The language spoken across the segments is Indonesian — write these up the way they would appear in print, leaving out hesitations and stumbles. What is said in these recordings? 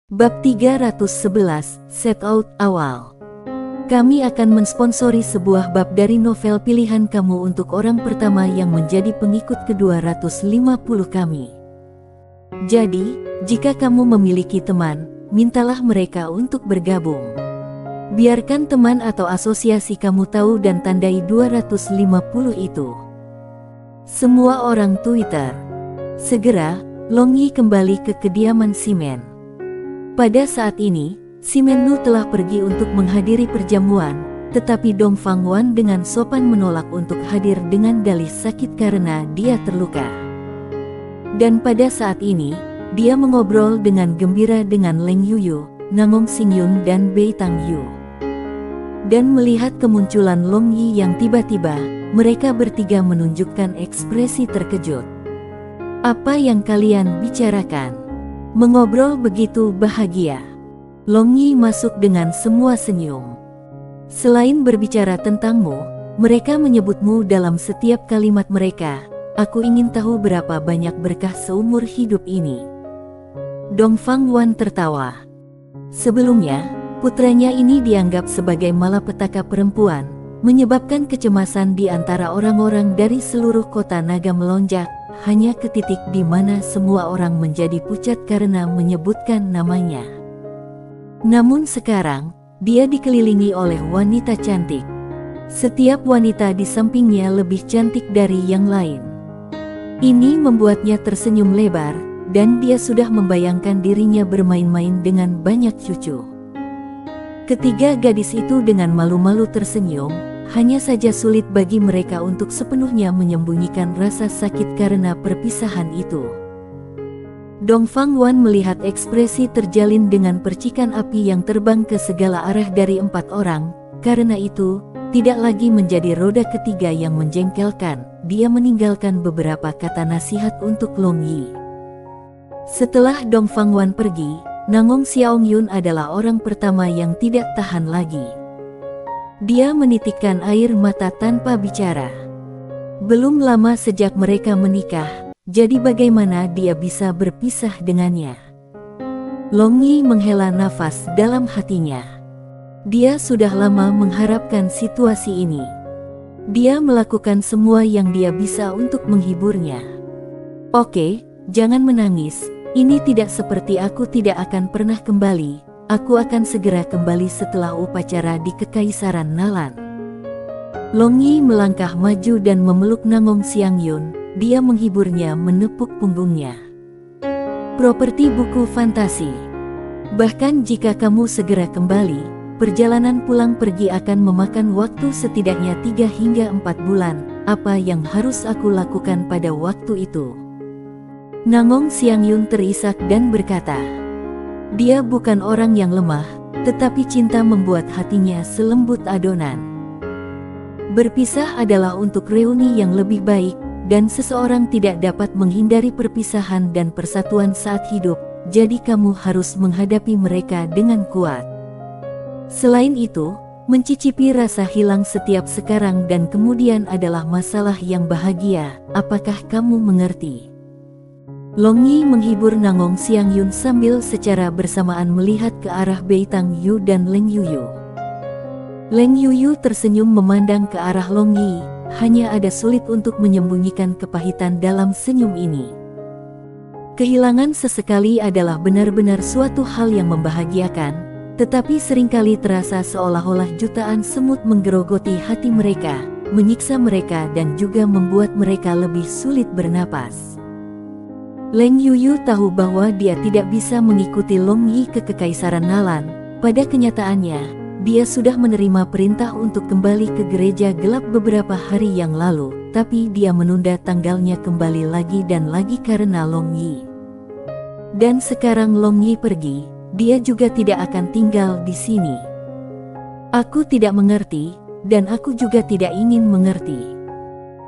Bab 311, Set Out Awal. Kami akan mensponsori sebuah bab dari novel pilihan kamu untuk orang pertama yang menjadi pengikut ke-250 kami. Jadi, jika kamu memiliki teman, mintalah mereka untuk bergabung. Biarkan teman atau asosiasi kamu tahu dan tandai 250 itu. Semua orang Twitter. Segera, Long Yi kembali ke kediaman Simen. Pada saat ini, Simen Nu telah pergi untuk menghadiri perjamuan, tetapi Dong Fang Wan dengan sopan menolak untuk hadir dengan dalih sakit karena dia terluka. Dan pada saat ini, dia mengobrol dengan gembira dengan Leng Yuyu, Nangong Xingyun dan Bei Tang Yu. Dan melihat kemunculan Long Yi yang tiba-tiba, mereka bertiga menunjukkan ekspresi terkejut. Apa yang kalian bicarakan? Mengobrol begitu bahagia. Long Yi masuk dengan semua senyum. Selain berbicara tentangmu, mereka menyebutmu dalam setiap kalimat mereka. Aku ingin tahu berapa banyak berkah seumur hidup ini. Dong Fang Wan tertawa. Sebelumnya, putranya ini dianggap sebagai malapetaka perempuan, menyebabkan kecemasan di antara orang-orang dari seluruh kota naga melonjak. Hanya ke titik di mana semua orang menjadi pucat karena menyebutkan namanya. Namun sekarang, dia dikelilingi oleh wanita cantik. Setiap wanita di sampingnya lebih cantik dari yang lain. Ini membuatnya tersenyum lebar, dan dia sudah membayangkan dirinya bermain-main dengan banyak cucu. Ketiga gadis itu dengan malu-malu tersenyum. Hanya saja sulit bagi mereka untuk sepenuhnya menyembunyikan rasa sakit karena perpisahan itu. Dong Fang Wan melihat ekspresi terjalin dengan percikan api yang terbang ke segala arah dari 4 orang. Karena itu, tidak lagi menjadi roda ketiga yang menjengkelkan. Dia meninggalkan beberapa kata nasihat untuk Long Yi. Setelah Dong Fang Wan pergi, Nangong Xiaongyun adalah orang pertama yang tidak tahan lagi. Dia menitikkan air mata tanpa bicara. Belum lama sejak mereka menikah, jadi bagaimana dia bisa berpisah dengannya? Long Yi menghela nafas dalam hatinya. Dia sudah lama mengharapkan situasi ini. Dia melakukan semua yang dia bisa untuk menghiburnya. Oke, jangan menangis. Ini tidak seperti aku tidak akan pernah kembali. Aku akan segera kembali setelah upacara di Kekaisaran Nalan. Long Yi melangkah maju dan memeluk Nangong Xiangyun. Dia menghiburnya menepuk punggungnya. Properti buku fantasi. Bahkan jika kamu segera kembali, perjalanan pulang pergi akan memakan waktu setidaknya 3 hingga 4 bulan. Apa yang harus aku lakukan pada waktu itu? Nangong Xiangyun terisak dan berkata, dia bukan orang yang lemah, tetapi cinta membuat hatinya selembut adonan. Berpisah adalah untuk reuni yang lebih baik, dan seseorang tidak dapat menghindari perpisahan dan persatuan saat hidup, jadi kamu harus menghadapi mereka dengan kuat. Selain itu, mencicipi rasa hilang setiap sekarang dan kemudian adalah masalah yang bahagia. Apakah kamu mengerti? Long Yi menghibur Nangong Xiangyun sambil secara bersamaan melihat ke arah Bei Tang Yu dan Leng Yuyu. Leng Yuyu tersenyum memandang ke arah Long Yi, hanya ada sulit untuk menyembunyikan kepahitan dalam senyum ini. Kehilangan sesekali adalah benar-benar suatu hal yang membahagiakan, tetapi seringkali terasa seolah-olah jutaan semut menggerogoti hati mereka, menyiksa mereka dan juga membuat mereka lebih sulit bernapas. Leng Yuyu tahu bahwa dia tidak bisa mengikuti Long Yi ke Kekaisaran Nalan. Pada kenyataannya, dia sudah menerima perintah untuk kembali ke gereja gelap beberapa hari yang lalu, tapi dia menunda tanggalnya kembali lagi dan lagi karena Long Yi. Dan sekarang Long Yi pergi, dia juga tidak akan tinggal di sini. Aku tidak mengerti, dan aku juga tidak ingin mengerti.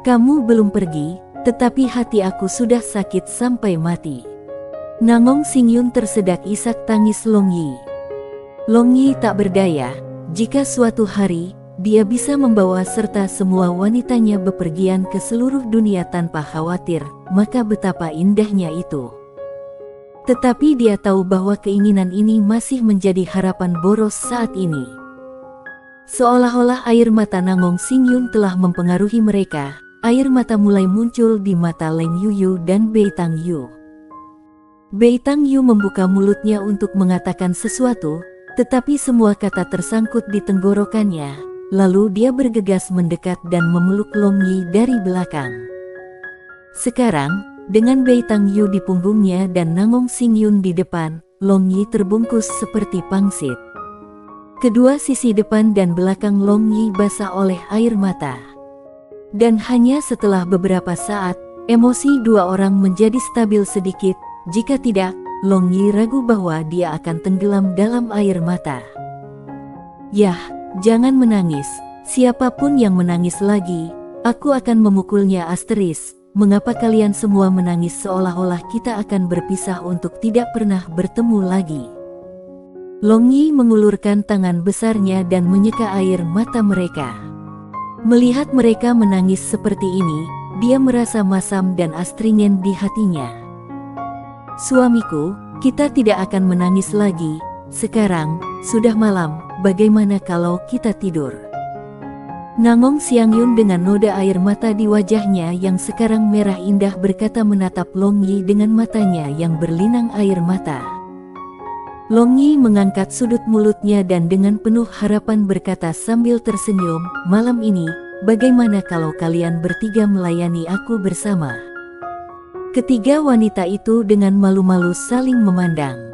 Kamu belum pergi, tetapi hati aku sudah sakit sampai mati. Nangong Xingyun tersedak isak tangis Long Yi. Long Yi tak berdaya. Jika suatu hari, dia bisa membawa serta semua wanitanya bepergian ke seluruh dunia tanpa khawatir, maka betapa indahnya itu. Tetapi dia tahu bahwa keinginan ini masih menjadi harapan boros saat ini. Seolah-olah air mata Nangong Xingyun telah mempengaruhi mereka. Air mata mulai muncul di mata Leng Yuyu dan Bei Tangyu. Bei Tangyu membuka mulutnya untuk mengatakan sesuatu, tetapi semua kata tersangkut di tenggorokannya. Lalu dia bergegas mendekat dan memeluk Long Yi dari belakang. Sekarang, dengan Bei Tangyu di punggungnya dan Nangong Xingyun di depan, Long Yi terbungkus seperti pangsit. Kedua sisi depan dan belakang Long Yi basah oleh air mata. Dan hanya setelah beberapa saat, emosi dua orang menjadi stabil sedikit. Jika tidak, Long Yi ragu bahwa dia akan tenggelam dalam air mata. Yah, jangan menangis. Siapapun yang menangis lagi, aku akan memukulnya. Mengapa kalian semua menangis seolah-olah kita akan berpisah untuk tidak pernah bertemu lagi? Long Yi mengulurkan tangan besarnya dan menyeka air mata mereka. Melihat mereka menangis seperti ini, dia merasa masam dan astringen di hatinya. Suamiku, kita tidak akan menangis lagi. Sekarang, sudah malam, bagaimana kalau kita tidur? Nangong Xiangyun dengan noda air mata di wajahnya yang sekarang merah indah berkata menatap Long Yi dengan matanya yang berlinang air mata. Long Yi mengangkat sudut mulutnya dan dengan penuh harapan berkata sambil tersenyum, malam ini, bagaimana kalau kalian bertiga melayani aku bersama? Ketiga wanita itu dengan malu-malu saling memandang.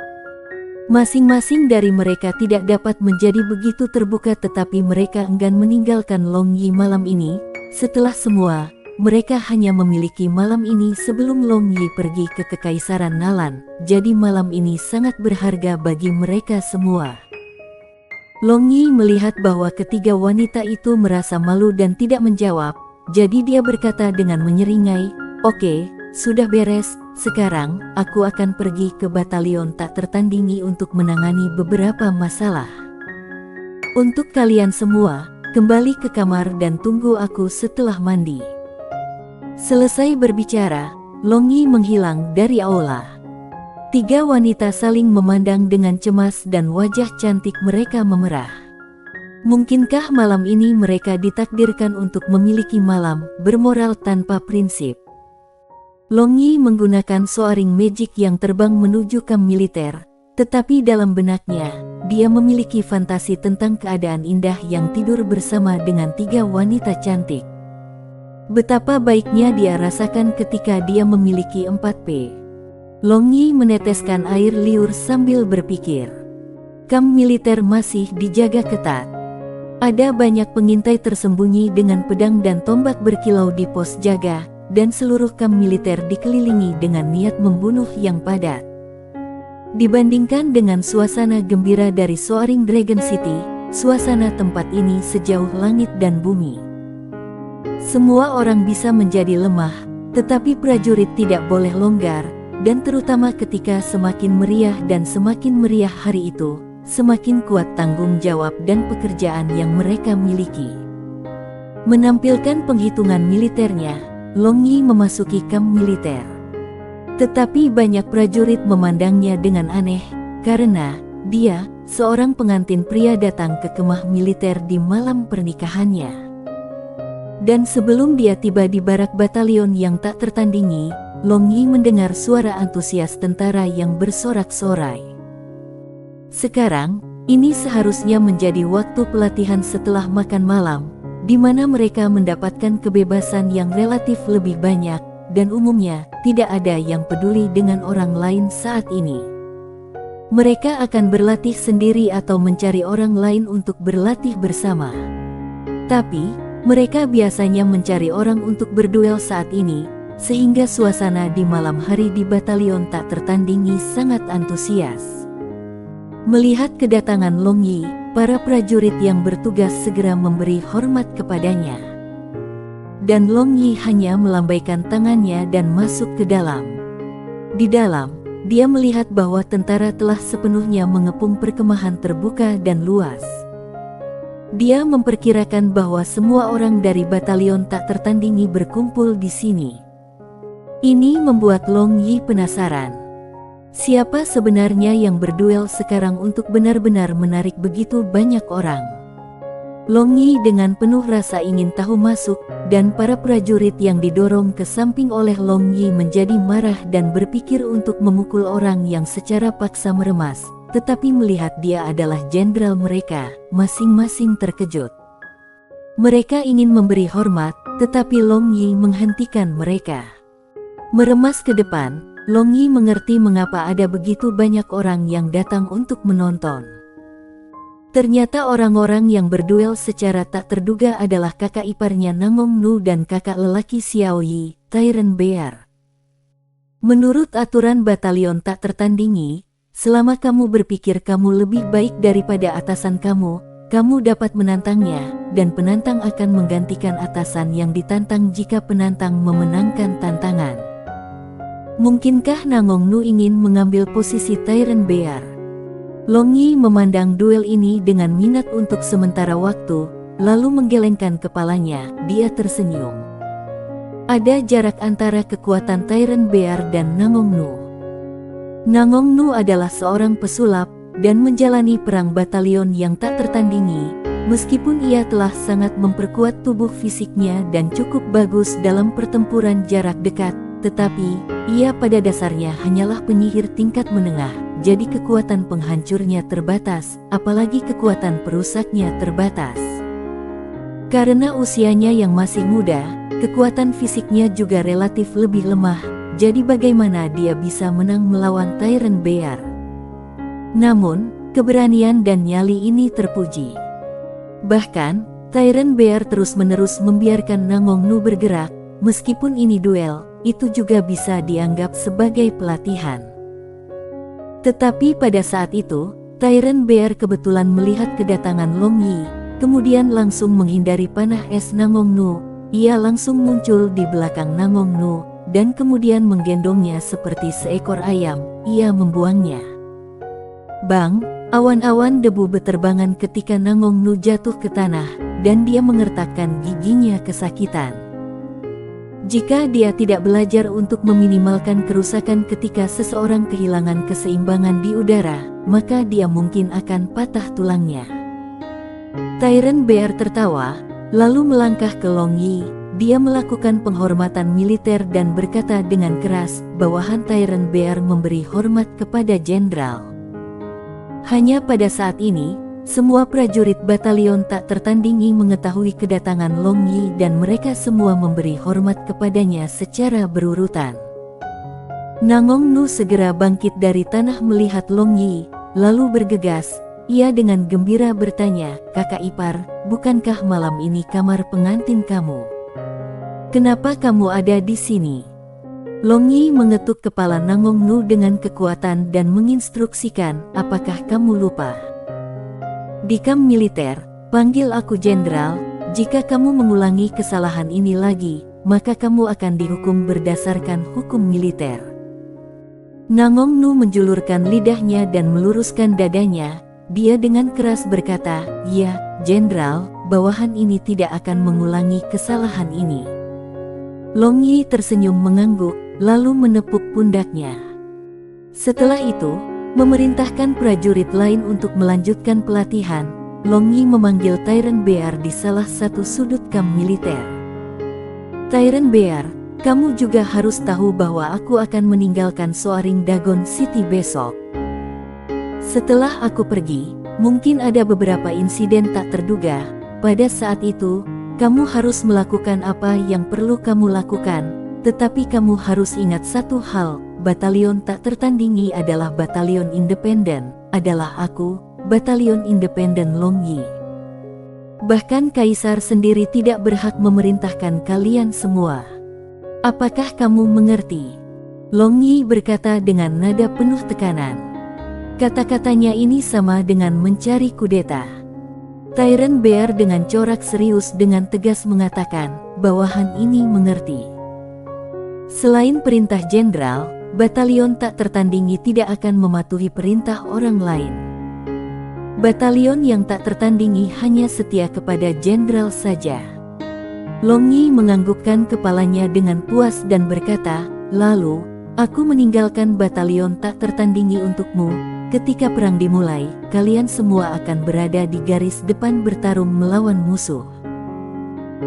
Masing-masing dari mereka tidak dapat menjadi begitu terbuka tetapi mereka enggan meninggalkan Long Yi malam ini. Setelah semua, mereka hanya memiliki malam ini sebelum Long Yi pergi ke Kekaisaran Nalan, jadi malam ini sangat berharga bagi mereka semua. Long Yi melihat bahwa ketiga wanita itu merasa malu dan tidak menjawab, jadi dia berkata dengan menyeringai, "Oke, sudah beres, sekarang aku akan pergi ke batalion tak tertandingi untuk menangani beberapa masalah. Untuk kalian semua, kembali ke kamar dan tunggu aku setelah mandi." Selesai berbicara, Long Yi menghilang dari aula. Tiga wanita saling memandang dengan cemas dan wajah cantik mereka memerah. Mungkinkah malam ini mereka ditakdirkan untuk memiliki malam bermoral tanpa prinsip? Long Yi menggunakan soaring magic yang terbang menuju kamp militer, tetapi dalam benaknya, dia memiliki fantasi tentang keadaan indah yang tidur bersama dengan tiga wanita cantik. Betapa baiknya dia rasakan ketika dia memiliki 4P. Long Yi meneteskan air liur sambil berpikir. Kamp militer masih dijaga ketat. Ada banyak pengintai tersembunyi dengan pedang dan tombak berkilau di pos jaga, dan seluruh kamp militer dikelilingi dengan niat membunuh yang padat. Dibandingkan dengan suasana gembira dari Soaring Dragon City, suasana tempat ini sejauh langit dan bumi. Semua orang bisa menjadi lemah, tetapi prajurit tidak boleh longgar, dan terutama ketika semakin meriah dan semakin meriah hari itu, semakin kuat tanggung jawab dan pekerjaan yang mereka miliki. Menampilkan penghitungan militernya, Long Yi memasuki kamp militer. Tetapi banyak prajurit memandangnya dengan aneh, karena dia, seorang pengantin pria datang ke kemah militer di malam pernikahannya. Dan sebelum dia tiba di barak batalion yang tak tertandingi, Long Yi mendengar suara antusias tentara yang bersorak-sorai. Sekarang, ini seharusnya menjadi waktu pelatihan setelah makan malam, di mana mereka mendapatkan kebebasan yang relatif lebih banyak, dan umumnya tidak ada yang peduli dengan orang lain saat ini. Mereka akan berlatih sendiri atau mencari orang lain untuk berlatih bersama. Tapi, mereka biasanya mencari orang untuk berduel saat ini, sehingga suasana di malam hari di batalion tak tertandingi sangat antusias. Melihat kedatangan Long Yi, para prajurit yang bertugas segera memberi hormat kepadanya. Dan Long Yi hanya melambaikan tangannya dan masuk ke dalam. Di dalam, dia melihat bahwa tentara telah sepenuhnya mengepung perkemahan terbuka dan luas. Dia memperkirakan bahwa semua orang dari batalion tak tertandingi berkumpul di sini. Ini membuat Long Yi penasaran. Siapa sebenarnya yang berduel sekarang untuk benar-benar menarik begitu banyak orang? Long Yi dengan penuh rasa ingin tahu masuk, dan para prajurit yang didorong ke samping oleh Long Yi menjadi marah dan berpikir untuk memukul orang yang secara paksa meremas. Tetapi melihat dia adalah jenderal mereka, masing-masing terkejut. Mereka ingin memberi hormat, tetapi Long Yi menghentikan mereka. Meremas ke depan, Long Yi mengerti mengapa ada begitu banyak orang yang datang untuk menonton. Ternyata orang-orang yang berduel secara tak terduga adalah kakak iparnya Nangong Nu dan kakak lelaki Xiao Yi, Tyrant Bear. Menurut aturan batalion tak tertandingi, selama kamu berpikir kamu lebih baik daripada atasan kamu dapat menantangnya, dan penantang akan menggantikan atasan yang ditantang jika penantang memenangkan tantangan. Mungkinkah Nangong Nu ingin mengambil posisi Tyrant Bear? Long Yi memandang duel ini dengan minat untuk sementara waktu, lalu menggelengkan kepalanya. Dia tersenyum. Ada jarak antara kekuatan Tyrant Bear dan Nangong Nu. Nangong Nu adalah seorang pesulap dan menjalani perang batalion yang tak tertandingi. Meskipun ia telah sangat memperkuat tubuh fisiknya dan cukup bagus dalam pertempuran jarak dekat, tetapi ia pada dasarnya hanyalah penyihir tingkat menengah. Jadi kekuatan penghancurnya terbatas, apalagi kekuatan perusaknya terbatas. Karena usianya yang masih muda, kekuatan fisiknya juga relatif lebih lemah, jadi bagaimana dia bisa menang melawan Tyrant Bear? Namun, keberanian dan nyali ini terpuji. Bahkan, Tyrant Bear terus-menerus membiarkan Nangong Nu bergerak, meskipun ini duel, itu juga bisa dianggap sebagai pelatihan. Tetapi pada saat itu, Tyrant Bear kebetulan melihat kedatangan Long Yi, kemudian langsung menghindari panah es Nangong Nu. Ia langsung muncul di belakang Nangong Nu, dan kemudian menggendongnya seperti seekor ayam. Ia membuangnya. Bang, awan-awan debu beterbangan ketika Nangong Nu jatuh ke tanah, dan dia mengertakkan giginya kesakitan. Jika dia tidak belajar untuk meminimalkan kerusakan ketika seseorang kehilangan keseimbangan di udara, maka dia mungkin akan patah tulangnya. Tyrant Bear tertawa, lalu melangkah ke Long Yi. Dia melakukan penghormatan militer dan berkata dengan keras, bawahan Tyrant Bear memberi hormat kepada jenderal. Hanya pada saat ini, semua prajurit batalion tak tertandingi mengetahui kedatangan Long Yi dan mereka semua memberi hormat kepadanya secara berurutan. Nangong Nu segera bangkit dari tanah melihat Long Yi, lalu bergegas. Ia dengan gembira bertanya, kakak ipar, bukankah malam ini kamar pengantin kamu? Kenapa kamu ada di sini? Long Yi mengetuk kepala Nangong Nu dengan kekuatan dan menginstruksikan, apakah kamu lupa? Di kamp militer, panggil aku jenderal. Jika kamu mengulangi kesalahan ini lagi, maka kamu akan dihukum berdasarkan hukum militer. Nangong Nu menjulurkan lidahnya dan meluruskan dadanya. Dia dengan keras berkata, ya, jenderal, bawahan ini tidak akan mengulangi kesalahan ini. Long Yi tersenyum mengangguk, lalu menepuk pundaknya. Setelah itu, memerintahkan prajurit lain untuk melanjutkan pelatihan. Long Yi memanggil Tyrant Bear di salah satu sudut kamp militer. Tyrant Bear, kamu juga harus tahu bahwa aku akan meninggalkan Soaring Dagon City besok. Setelah aku pergi, mungkin ada beberapa insiden tak terduga. Pada saat itu, kamu harus melakukan apa yang perlu kamu lakukan, tetapi kamu harus ingat satu hal. Batalion tak tertandingi adalah batalion independen, adalah aku, batalion independen Long Yi. Bahkan Kaisar sendiri tidak berhak memerintahkan kalian semua. Apakah kamu mengerti? Long Yi berkata dengan nada penuh tekanan. Kata-katanya ini sama dengan mencari kudeta. Tyrant Bear dengan corak serius dengan tegas mengatakan, bawahan ini mengerti. Selain perintah jenderal, batalion tak tertandingi tidak akan mematuhi perintah orang lain. Batalion yang tak tertandingi hanya setia kepada jenderal saja. Long Yi menganggukkan kepalanya dengan puas dan berkata, lalu, Aku meninggalkan batalion tak tertandingi untukmu. Ketika perang dimulai, kalian semua akan berada di garis depan bertarung melawan musuh.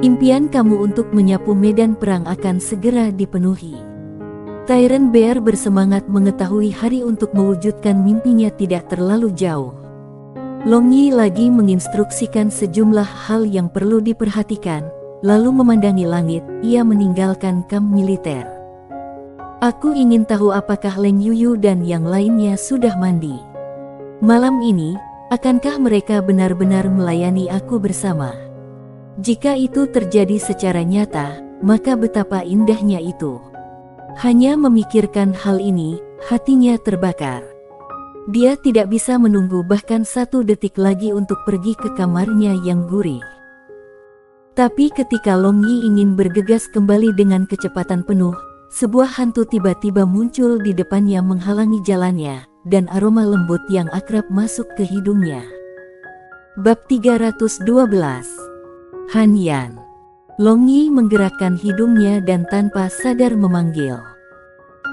Impian kamu untuk menyapu medan perang akan segera dipenuhi. Tyrant Bear bersemangat mengetahui hari untuk mewujudkan mimpinya tidak terlalu jauh. Long Yi lagi menginstruksikan sejumlah hal yang perlu diperhatikan, lalu memandangi langit, ia meninggalkan kamp militer. Aku ingin tahu apakah Leng Yuyu dan yang lainnya sudah mandi. Malam ini, akankah mereka benar-benar melayani aku bersama? Jika itu terjadi secara nyata, maka betapa indahnya itu. Hanya memikirkan hal ini, hatinya terbakar. Dia tidak bisa menunggu bahkan 1 detik lagi untuk pergi ke kamarnya yang gurih. Tapi ketika Long Yi ingin bergegas kembali dengan kecepatan penuh, sebuah hantu tiba-tiba muncul di depannya menghalangi jalannya, dan aroma lembut yang akrab masuk ke hidungnya. Bab 312. Han Yan. Long Yi menggerakkan hidungnya dan tanpa sadar memanggil.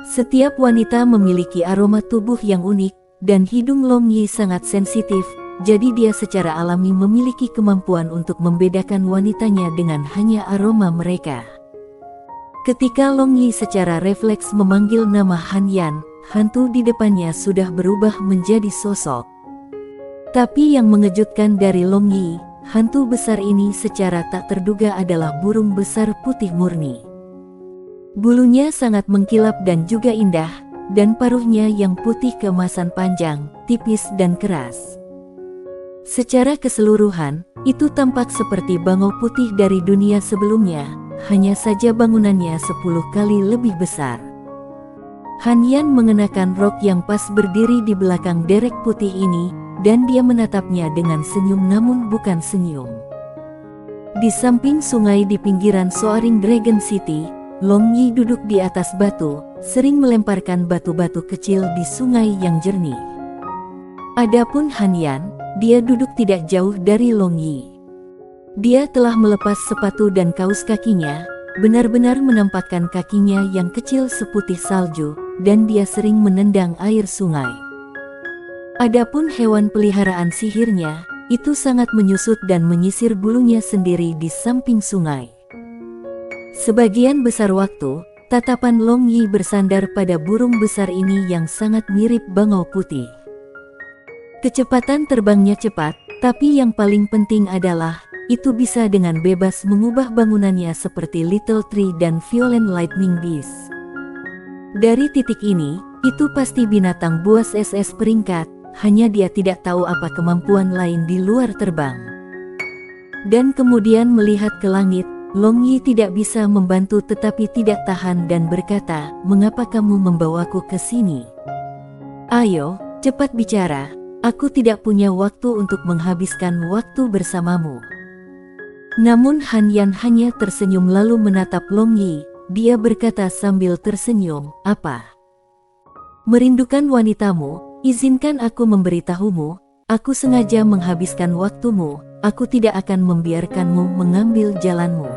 Setiap wanita memiliki aroma tubuh yang unik, dan hidung Long Yi sangat sensitif, jadi dia secara alami memiliki kemampuan untuk membedakan wanitanya dengan hanya aroma mereka. Ketika Long Yi secara refleks memanggil nama Han Yan, hantu di depannya sudah berubah menjadi sosok. Tapi yang mengejutkan dari Long Yi, hantu besar ini secara tak terduga adalah burung besar putih murni. Bulunya sangat mengkilap dan juga indah, dan paruhnya yang putih keemasan panjang, tipis dan keras. Secara keseluruhan, itu tampak seperti bangau putih dari dunia sebelumnya, hanya saja bangunannya 10 kali lebih besar. Han Yan mengenakan rok yang pas berdiri di belakang derek putih ini, dan dia menatapnya dengan senyum namun bukan senyum. Di samping sungai di pinggiran Soaring Dragon City, Long Yi duduk di atas batu, sering melemparkan batu-batu kecil di sungai yang jernih. Adapun Han Yan, dia duduk tidak jauh dari Long Yi. Dia telah melepas sepatu dan kaus kakinya, benar-benar menampakkan kakinya yang kecil seputih salju, dan dia sering menendang air sungai. Adapun hewan peliharaan sihirnya, itu sangat menyusut dan menyisir bulunya sendiri di samping sungai. Sebagian besar waktu, tatapan Long Yi bersandar pada burung besar ini yang sangat mirip bangau putih. Kecepatan terbangnya cepat, tapi yang paling penting adalah, itu bisa dengan bebas mengubah bangunannya seperti Little Tree dan Violent Lightning Beast. Dari titik ini, itu pasti binatang buas SS peringkat, hanya dia tidak tahu apa kemampuan lain di luar terbang. Dan kemudian melihat ke langit, Long Yi tidak bisa membantu tetapi tidak tahan dan berkata, "Mengapa kamu membawaku ke sini? Ayo, cepat bicara, aku tidak punya waktu untuk menghabiskan waktu bersamamu." Namun Han Yan hanya tersenyum lalu menatap Long Yi, dia berkata sambil tersenyum, "Apa? Merindukan wanitamu? Izinkan aku memberitahumu, aku sengaja menghabiskan waktumu, aku tidak akan membiarkanmu mengambil jalanmu."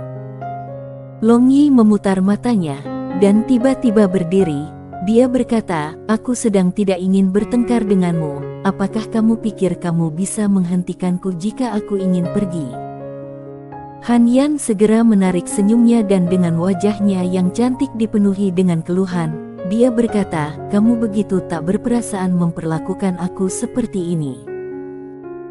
Long Yi memutar matanya, dan tiba-tiba berdiri, dia berkata, "Aku sedang tidak ingin bertengkar denganmu, apakah kamu pikir kamu bisa menghentikanku jika aku ingin pergi?" Han Yan segera menarik senyumnya dan dengan wajahnya yang cantik dipenuhi dengan keluhan, dia berkata, "Kamu begitu tak berperasaan memperlakukan aku seperti ini.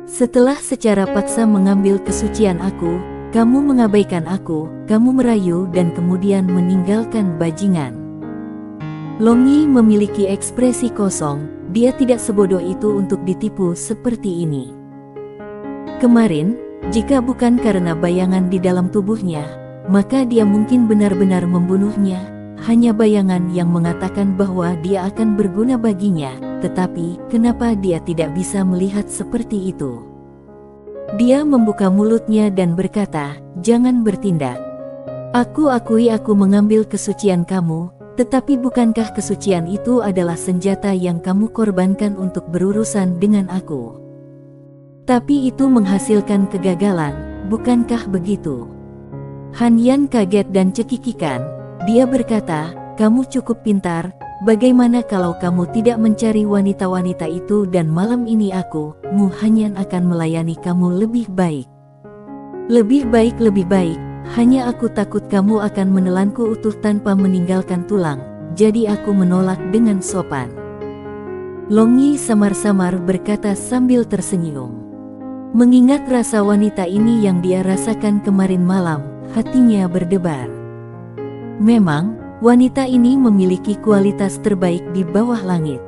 Setelah secara paksa mengambil kesucian aku, kamu mengabaikan aku, kamu merayu dan kemudian meninggalkan bajingan." Long Yi memiliki ekspresi kosong, dia tidak sebodoh itu untuk ditipu seperti ini. Kemarin, jika bukan karena bayangan di dalam tubuhnya, maka dia mungkin benar-benar membunuhnya. Hanya bayangan yang mengatakan bahwa dia akan berguna baginya, tetapi kenapa dia tidak bisa melihat seperti itu? Dia membuka mulutnya dan berkata, "Jangan bertindak. Aku akui aku mengambil kesucian kamu, tetapi bukankah kesucian itu adalah senjata yang kamu korbankan untuk berurusan dengan aku? Tapi itu menghasilkan kegagalan, bukankah begitu?" Han Yan kaget dan cekikikan. Dia berkata, "Kamu cukup pintar, bagaimana kalau kamu tidak mencari wanita-wanita itu dan malam ini aku, Mu Hanyan akan melayani kamu lebih baik. Lebih baik, hanya aku takut kamu akan menelanku utuh tanpa meninggalkan tulang, jadi aku menolak dengan sopan. Long Yi samar-samar berkata sambil tersenyum. Mengingat rasa wanita ini yang dia rasakan kemarin malam, hatinya berdebar. Memang, wanita ini memiliki kualitas terbaik di bawah langit.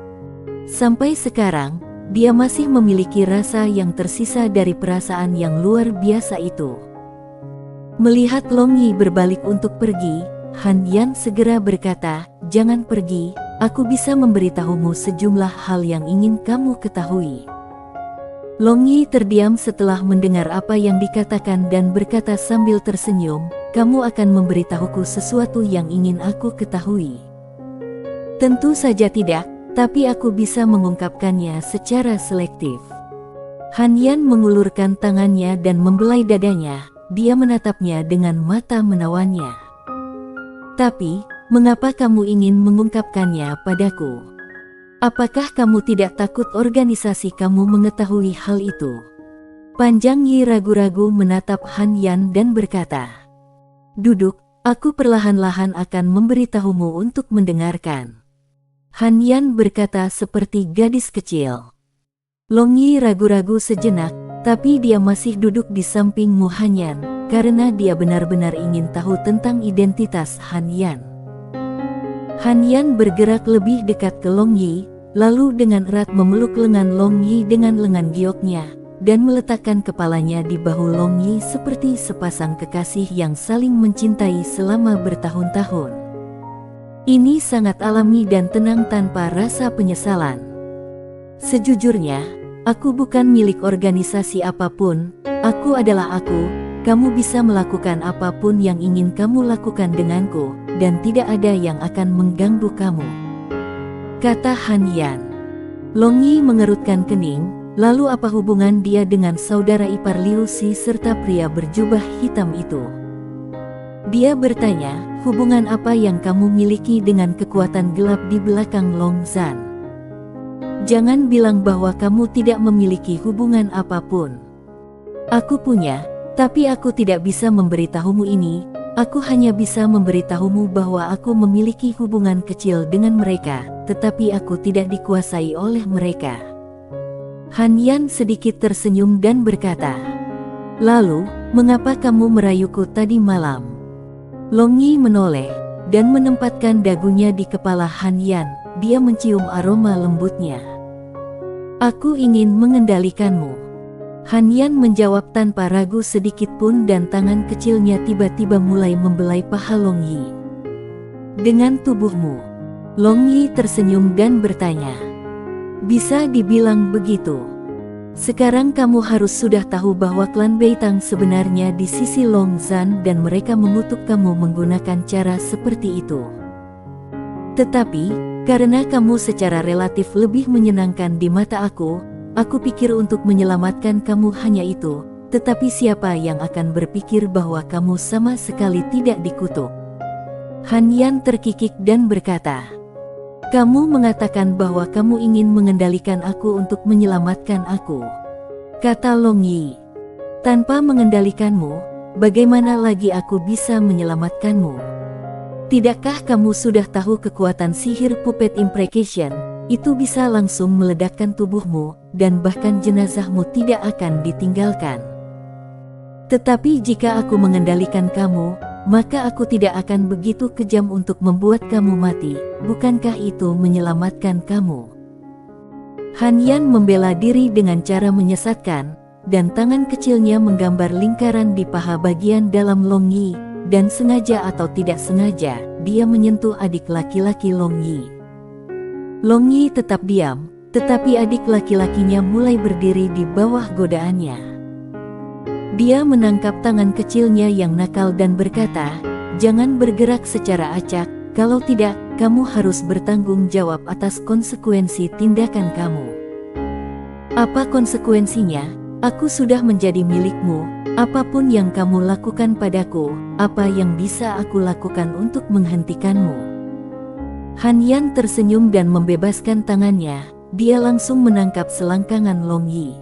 Sampai sekarang, dia masih memiliki rasa yang tersisa dari perasaan yang luar biasa itu. Melihat Long Yi berbalik untuk pergi, Han Yan segera berkata, "Jangan pergi, aku bisa memberitahumu sejumlah hal yang ingin kamu ketahui." Long Yi terdiam setelah mendengar apa yang dikatakan dan berkata sambil tersenyum, "Kamu akan memberitahuku sesuatu yang ingin aku ketahui." "Tentu saja tidak, tapi aku bisa mengungkapkannya secara selektif." Han Yan mengulurkan tangannya dan membelai dadanya, dia menatapnya dengan mata menawannya. "Tapi, mengapa kamu ingin mengungkapkannya padaku? Apakah kamu tidak takut organisasi kamu mengetahui hal itu?" Panjang Yi ragu-ragu menatap Han Yan dan berkata, "Duduk, aku perlahan-lahan akan memberitahumu untuk mendengarkan." Han Yan berkata seperti gadis kecil. Long Yi ragu-ragu sejenak, tapi dia masih duduk di samping Mu Hanyan, karena dia benar-benar ingin tahu tentang identitas Han Yan. Han Yan bergerak lebih dekat ke Long Yi, lalu dengan erat memeluk lengan Long Yi dengan lengan gioknya, dan meletakkan kepalanya di bahu Long Yi seperti sepasang kekasih yang saling mencintai selama bertahun-tahun. Ini sangat alami dan tenang tanpa rasa penyesalan. "Sejujurnya, aku bukan milik organisasi apapun, aku adalah aku, kamu bisa melakukan apapun yang ingin kamu lakukan denganku, dan tidak ada yang akan mengganggu kamu," kata Han Yan. Long Yi mengerutkan kening, lalu apa hubungan dia dengan saudara ipar Liu Si serta pria berjubah hitam itu? Dia bertanya, "Hubungan apa yang kamu miliki dengan kekuatan gelap di belakang Long Zan? Jangan bilang bahwa kamu tidak memiliki hubungan apapun." "Aku punya, tapi aku tidak bisa memberitahumu ini. Aku hanya bisa memberitahumu bahwa aku memiliki hubungan kecil dengan mereka, tetapi aku tidak dikuasai oleh mereka." Han Yan sedikit tersenyum dan berkata, "Lalu, mengapa kamu merayuku tadi malam?" Long Yi menoleh, dan menempatkan dagunya di kepala Han Yan, dia mencium aroma lembutnya. "Aku ingin mengendalikanmu." Han Yan menjawab tanpa ragu sedikit pun dan tangan kecilnya tiba-tiba mulai membelai paha Long Yi. "Dengan tubuhmu?" Long Yi tersenyum dan bertanya. "Bisa dibilang begitu. Sekarang kamu harus sudah tahu bahwa klan Beitang sebenarnya di sisi Long Zan dan mereka mengutuk kamu menggunakan cara seperti itu. Tetapi, karena kamu secara relatif lebih menyenangkan di mata aku pikir untuk menyelamatkan kamu hanya itu, tetapi siapa yang akan berpikir bahwa kamu sama sekali tidak dikutuk?" Han Yan terkikik dan berkata, "Kamu mengatakan bahwa kamu ingin mengendalikan aku untuk menyelamatkan aku," kata Long Yi. "Tanpa mengendalikanmu, bagaimana lagi aku bisa menyelamatkanmu? Tidakkah kamu sudah tahu kekuatan sihir puppet imprecation? Itu bisa langsung meledakkan tubuhmu, dan bahkan jenazahmu tidak akan ditinggalkan. Tetapi jika aku mengendalikan kamu, maka aku tidak akan begitu kejam untuk membuat kamu mati. Bukankah itu menyelamatkan kamu?" Han Yan membela diri dengan cara menyesatkan, dan tangan kecilnya menggambar lingkaran di paha bagian dalam Long Yi, dan sengaja atau tidak sengaja, dia menyentuh adik laki-laki Long Yi. Long Yi tetap diam, tetapi adik laki-lakinya mulai berdiri di bawah godaannya. Dia menangkap tangan kecilnya yang nakal dan berkata, "Jangan bergerak secara acak, kalau tidak, kamu harus bertanggung jawab atas konsekuensi tindakan kamu." "Apa konsekuensinya? Aku sudah menjadi milikmu, apapun yang kamu lakukan padaku, apa yang bisa aku lakukan untuk menghentikanmu?" Han Yan tersenyum dan membebaskan tangannya. Dia langsung menangkap selangkangan Long Yi.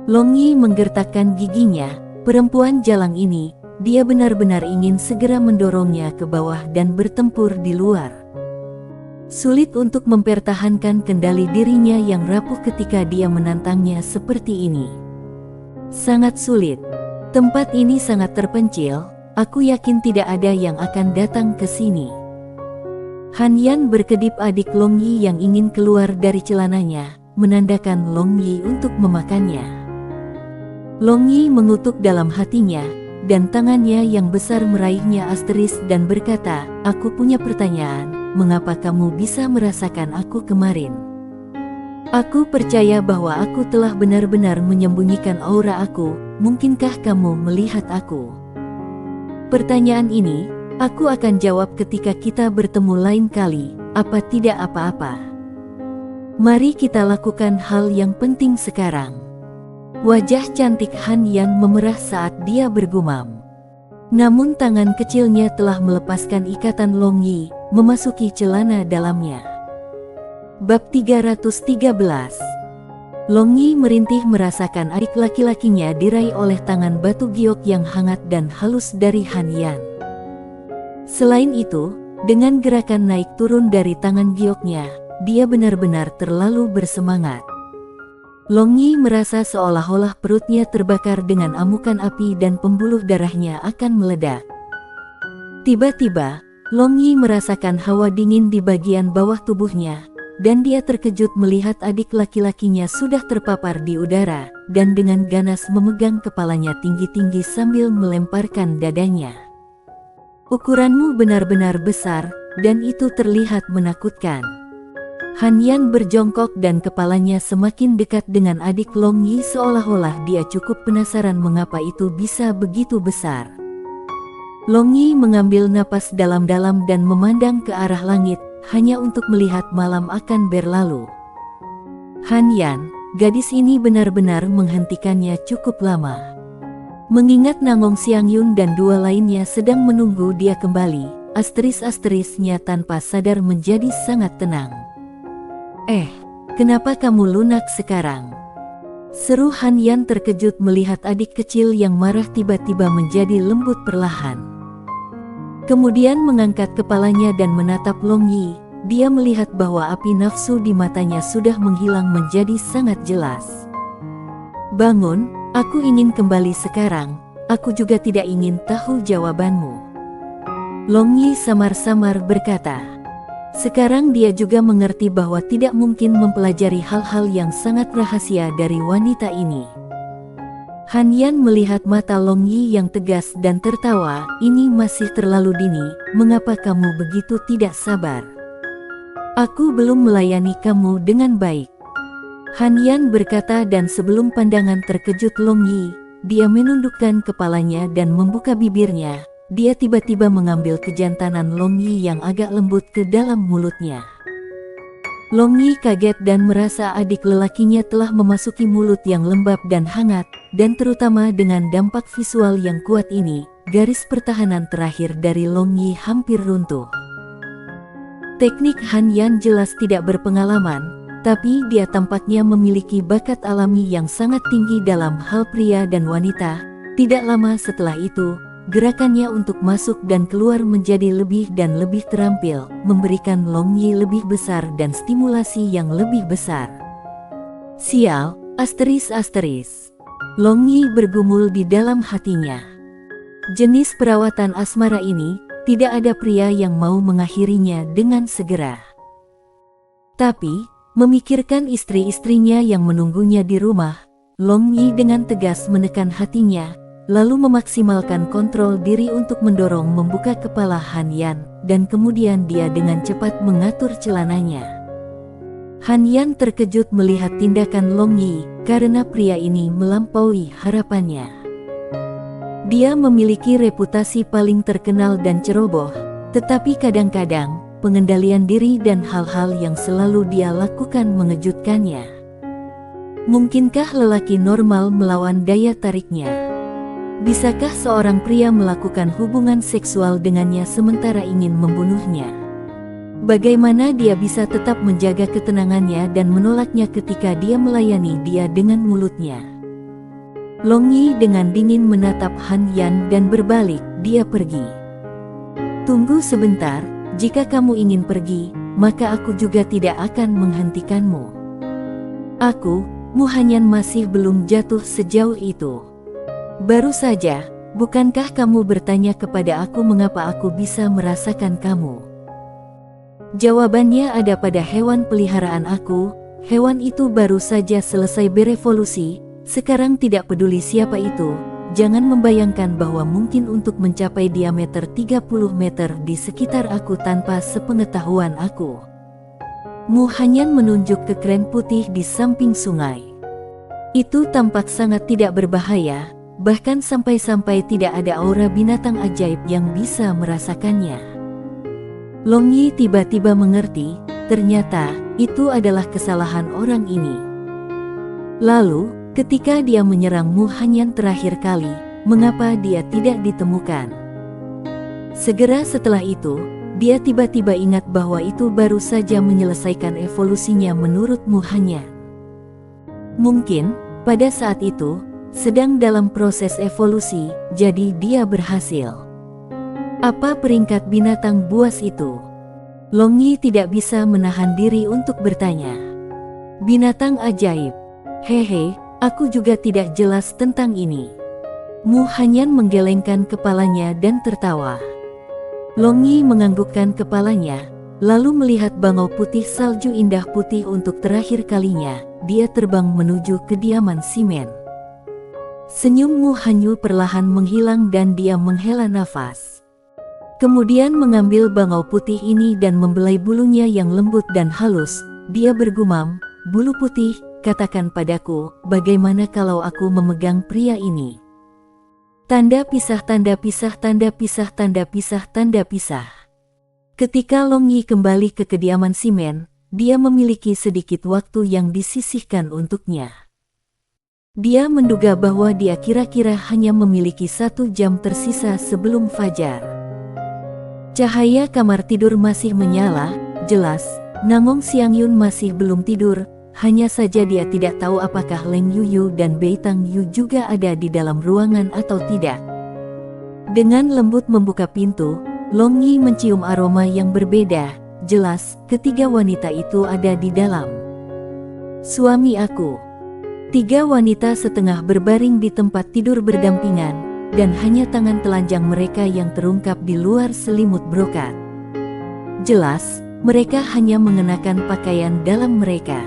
Long Yi menggertakkan giginya. Perempuan jalang ini, dia benar-benar ingin segera mendorongnya ke bawah dan bertempur di luar. Sulit untuk mempertahankan kendali dirinya yang rapuh ketika dia menantangnya seperti ini. Sangat sulit. Tempat ini sangat terpencil, aku yakin tidak ada yang akan datang ke sini. Han Yan berkedip adik Long Yi yang ingin keluar dari celananya, menandakan Long Yi untuk memakannya. Long Yi mengutuk dalam hatinya, dan tangannya yang besar meraihnya asteris dan berkata, "Aku punya pertanyaan, mengapa kamu bisa merasakan aku kemarin? Aku percaya bahwa aku telah benar-benar menyembunyikan aura aku, mungkinkah kamu melihat aku?" Pertanyaan ini, aku akan jawab ketika kita bertemu lain kali, apa tidak apa-apa. Mari kita lakukan hal yang penting sekarang. Wajah cantik Han Yan memerah saat dia bergumam. Namun tangan kecilnya telah melepaskan ikatan Long Yi, memasuki celana dalamnya. Bab 313. Long Yi merintih merasakan adik laki-lakinya diraih oleh tangan batu giok yang hangat dan halus dari Han Yan. Selain itu, dengan gerakan naik turun dari tangan gioknya, dia benar-benar terlalu bersemangat. Long Yi merasa seolah-olah perutnya terbakar dengan amukan api dan pembuluh darahnya akan meledak. Tiba-tiba, Long Yi merasakan hawa dingin di bagian bawah tubuhnya, dan dia terkejut melihat adik laki-lakinya sudah terpapar di udara, dan dengan ganas memegang kepalanya tinggi-tinggi sambil melemparkan dadanya. "Ukuranmu benar-benar besar, dan itu terlihat menakutkan." Han Yan berjongkok dan kepalanya semakin dekat dengan adik Long Yi seolah-olah dia cukup penasaran mengapa itu bisa begitu besar. Long Yi mengambil napas dalam-dalam dan memandang ke arah langit, hanya untuk melihat malam akan berlalu. Han Yan, gadis ini benar-benar menghentikannya cukup lama. Mengingat Nangong Xiangyun dan dua lainnya sedang menunggu dia kembali, asteris-asterisnya tanpa sadar menjadi sangat tenang. Kenapa kamu lunak sekarang?" seru Han Yan terkejut melihat adik kecil yang marah tiba-tiba menjadi lembut perlahan. Kemudian mengangkat kepalanya dan menatap Long Yi, dia melihat bahwa api nafsu di matanya sudah menghilang menjadi sangat jelas. "Bangun, aku ingin kembali sekarang, aku juga tidak ingin tahu jawabanmu." Long Yi samar-samar berkata. Sekarang dia juga mengerti bahwa tidak mungkin mempelajari hal-hal yang sangat rahasia dari wanita ini. Han Yan melihat mata Long Yi yang tegas dan tertawa, "Ini masih terlalu dini, mengapa kamu begitu tidak sabar? Aku belum melayani kamu dengan baik." Han Yan berkata dan sebelum pandangan terkejut Long Yi, dia menundukkan kepalanya dan membuka bibirnya. Dia tiba-tiba mengambil kejantanan Long Yi yang agak lembut ke dalam mulutnya. Long Yi kaget dan merasa adik lelakinya telah memasuki mulut yang lembab dan hangat, dan terutama dengan dampak visual yang kuat ini, garis pertahanan terakhir dari Long Yi hampir runtuh. Teknik Han Yan jelas tidak berpengalaman, tapi dia tampaknya memiliki bakat alami yang sangat tinggi dalam hal pria dan wanita. Tidak lama setelah itu, gerakannya untuk masuk dan keluar menjadi lebih dan lebih terampil, memberikan Long Yi lebih besar dan stimulasi yang lebih besar. "Sial, asteris-asteris." Long Yi bergumul di dalam hatinya. Jenis perawatan asmara ini, tidak ada pria yang mau mengakhirinya dengan segera. Tapi, memikirkan istri-istrinya yang menunggunya di rumah, Long Yi dengan tegas menekan hatinya, lalu memaksimalkan kontrol diri untuk mendorong membuka kepala Han Yan, dan kemudian dia dengan cepat mengatur celananya. Han Yan terkejut melihat tindakan Long Yi, karena pria ini melampaui harapannya. Dia memiliki reputasi paling terkenal dan ceroboh, tetapi kadang-kadang, pengendalian diri dan hal-hal yang selalu dia lakukan mengejutkannya. Mungkinkah lelaki normal melawan daya tariknya? Bisakah seorang pria melakukan hubungan seksual dengannya sementara ingin membunuhnya? Bagaimana dia bisa tetap menjaga ketenangannya dan menolaknya ketika dia melayani dia dengan mulutnya? Long Yi dengan dingin menatap Han Yan dan berbalik, dia pergi. Tunggu sebentar, jika kamu ingin pergi, maka aku juga tidak akan menghentikanmu. Aku, Mu Hanyan masih belum jatuh sejauh itu. Baru saja, bukankah kamu bertanya kepada aku mengapa aku bisa merasakan kamu? Jawabannya ada pada hewan peliharaan aku. Hewan itu baru saja selesai berevolusi, sekarang tidak peduli siapa itu. Jangan membayangkan bahwa mungkin untuk mencapai diameter 30 meter di sekitar aku tanpa sepengetahuan aku. Mu Hanyan menunjuk ke kren putih di samping sungai. Itu tampak sangat tidak berbahaya, bahkan sampai-sampai tidak ada aura binatang ajaib yang bisa merasakannya. Long Yi tiba-tiba mengerti, ternyata itu adalah kesalahan orang ini. Lalu, ketika dia menyerang Mu Hanyan terakhir kali, mengapa dia tidak ditemukan? Segera setelah itu, dia tiba-tiba ingat bahwa itu baru saja menyelesaikan evolusinya menurut Mu Hanyan. Mungkin, pada saat itu, sedang dalam proses evolusi, jadi dia berhasil. Apa peringkat binatang buas itu? Long Yi tidak bisa menahan diri untuk bertanya. Binatang ajaib. Hehe, aku juga tidak jelas tentang ini. Mu Hanyan menggelengkan kepalanya dan tertawa. Long Yi menganggukkan kepalanya, lalu melihat bangau putih salju indah putih untuk terakhir kalinya. Dia terbang menuju kediaman Simen. Senyum Mu Hanyu perlahan menghilang dan dia menghela nafas. Kemudian mengambil bangau putih ini dan membelai bulunya yang lembut dan halus. Dia bergumam, "Bulu putih, katakan padaku, bagaimana kalau aku memegang pria ini?" Tanda pisah, tanda pisah, tanda pisah, tanda pisah, tanda pisah. Ketika Long Yi kembali ke kediaman Simen, dia memiliki sedikit waktu yang disisihkan untuknya. Dia menduga bahwa dia kira-kira hanya memiliki 1 jam tersisa sebelum fajar. Cahaya kamar tidur masih menyala, jelas, Nangong Xiangyun masih belum tidur, hanya saja dia tidak tahu apakah Leng Yuyu dan Bei Tang Yu juga ada di dalam ruangan atau tidak. Dengan lembut membuka pintu, Long Yi mencium aroma yang berbeda, jelas, ketiga wanita itu ada di dalam. "Suami aku." 3 wanita setengah berbaring di tempat tidur berdampingan, dan hanya tangan telanjang mereka yang terungkap di luar selimut brokat. Jelas, mereka hanya mengenakan pakaian dalam mereka.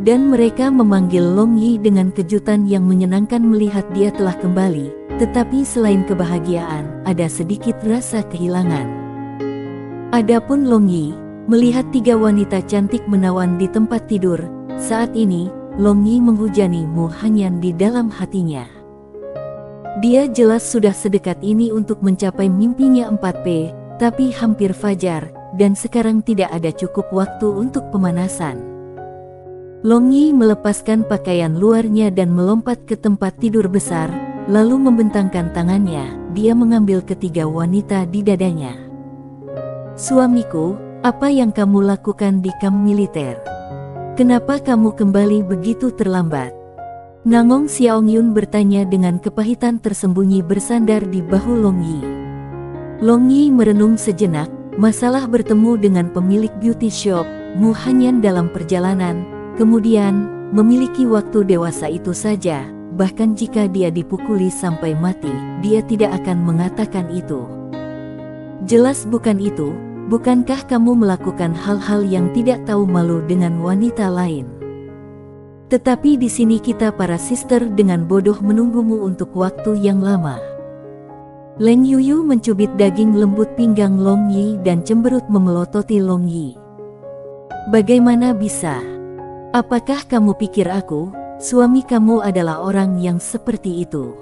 Dan mereka memanggil Long Yi dengan kejutan yang menyenangkan melihat dia telah kembali, tetapi selain kebahagiaan, ada sedikit rasa kehilangan. Adapun Long Yi, melihat 3 wanita cantik menawan di tempat tidur, saat ini, Long Yi menghujani Mu Hanyan di dalam hatinya. Dia jelas sudah sedekat ini untuk mencapai mimpinya 4P, tapi hampir fajar, dan sekarang tidak ada cukup waktu untuk pemanasan. Long Yi melepaskan pakaian luarnya dan melompat ke tempat tidur besar, lalu membentangkan tangannya, dia mengambil ketiga wanita di dadanya. "Suamiku, apa yang kamu lakukan di kamp militer? Kenapa kamu kembali begitu terlambat?" Nangong Xiaongyun bertanya dengan kepahitan tersembunyi bersandar di bahu Long Yi. Long Yi merenung sejenak, masalah bertemu dengan pemilik beauty shop, Mu Hanyan dalam perjalanan, kemudian, memiliki waktu dewasa itu saja, bahkan jika dia dipukuli sampai mati, dia tidak akan mengatakan itu. Jelas bukan itu, bukankah kamu melakukan hal-hal yang tidak tahu malu dengan wanita lain? Tetapi di sini kita para sister dengan bodoh menunggumu untuk waktu yang lama. Leng Yuyu mencubit daging lembut pinggang Long Yi dan cemberut memelototi Long Yi. "Bagaimana bisa? Apakah kamu pikir aku, suami kamu adalah orang yang seperti itu?"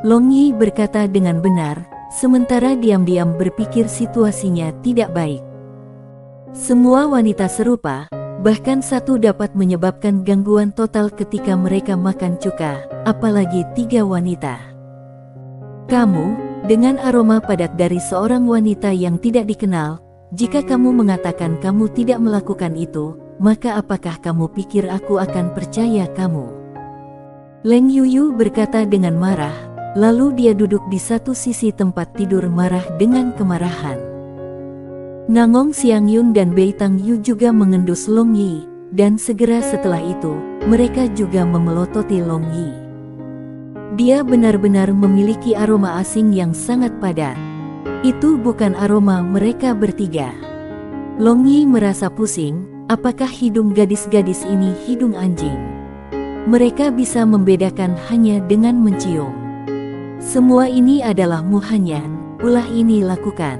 Long Yi berkata dengan benar, sementara diam-diam berpikir situasinya tidak baik. Semua wanita serupa, bahkan satu dapat menyebabkan gangguan total ketika mereka makan cuka, apalagi 3 wanita. Kamu, dengan aroma padat dari seorang wanita yang tidak dikenal, jika kamu mengatakan kamu tidak melakukan itu, maka apakah kamu pikir aku akan percaya kamu?" Leng Yuyu berkata dengan marah, lalu dia duduk di satu sisi tempat tidur marah dengan kemarahan. Nangong Xiangyun dan Beitang Yu juga mengendus Long Yi, dan segera setelah itu, mereka juga memelototi Long Yi. Dia benar-benar memiliki aroma asing yang sangat padat. Itu bukan aroma mereka bertiga. Long Yi merasa pusing, apakah hidung gadis-gadis ini hidung anjing? Mereka bisa membedakan hanya dengan mencium. Semua ini adalah muhanyan, ulah ini lakukan.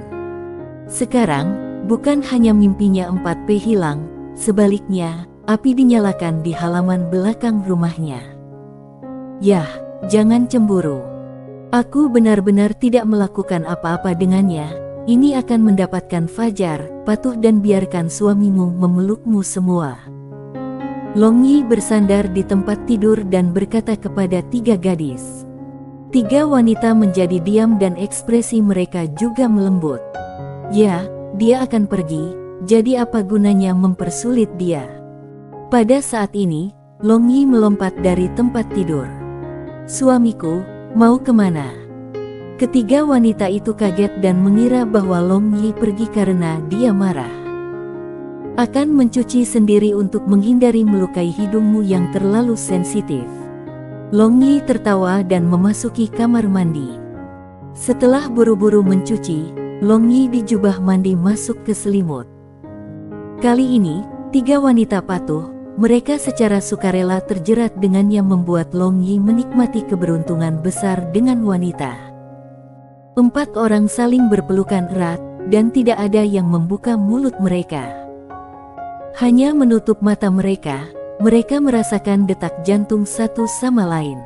Sekarang, bukan hanya mimpinya 4P hilang, sebaliknya, api dinyalakan di halaman belakang rumahnya. Yah, jangan cemburu. Aku benar-benar tidak melakukan apa-apa dengannya. Ini akan mendapatkan fajar, patuh dan biarkan suamimu memelukmu semua. Long Yi bersandar di tempat tidur dan berkata kepada 3 gadis. 3 wanita menjadi diam dan ekspresi mereka juga melembut. Ya, dia akan pergi, jadi apa gunanya mempersulit dia? Pada saat ini, Long Yi melompat dari tempat tidur. "Suamiku, mau kemana?" Ketiga wanita itu kaget dan mengira bahwa Long Yi pergi karena dia marah. "Akan mencuci sendiri untuk menghindari melukai hidungmu yang terlalu sensitif." Long Yi tertawa dan memasuki kamar mandi. Setelah buru-buru mencuci, Long Yi di jubah mandi masuk ke selimut. Kali ini, 3 wanita patuh. Mereka secara sukarela terjerat dengan yang membuat Long Yi menikmati keberuntungan besar dengan wanita. 4 orang saling berpelukan erat, dan tidak ada yang membuka mulut mereka. Hanya menutup mata mereka merasakan detak jantung satu sama lain.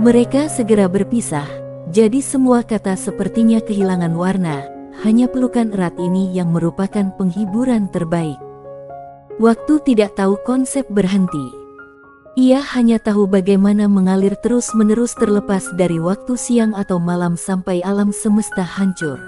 Mereka segera berpisah, jadi semua kata sepertinya kehilangan warna, hanya pelukan erat ini yang merupakan penghiburan terbaik. Waktu tidak tahu konsep berhenti. Ia hanya tahu bagaimana mengalir terus-menerus terlepas dari waktu siang atau malam sampai alam semesta hancur.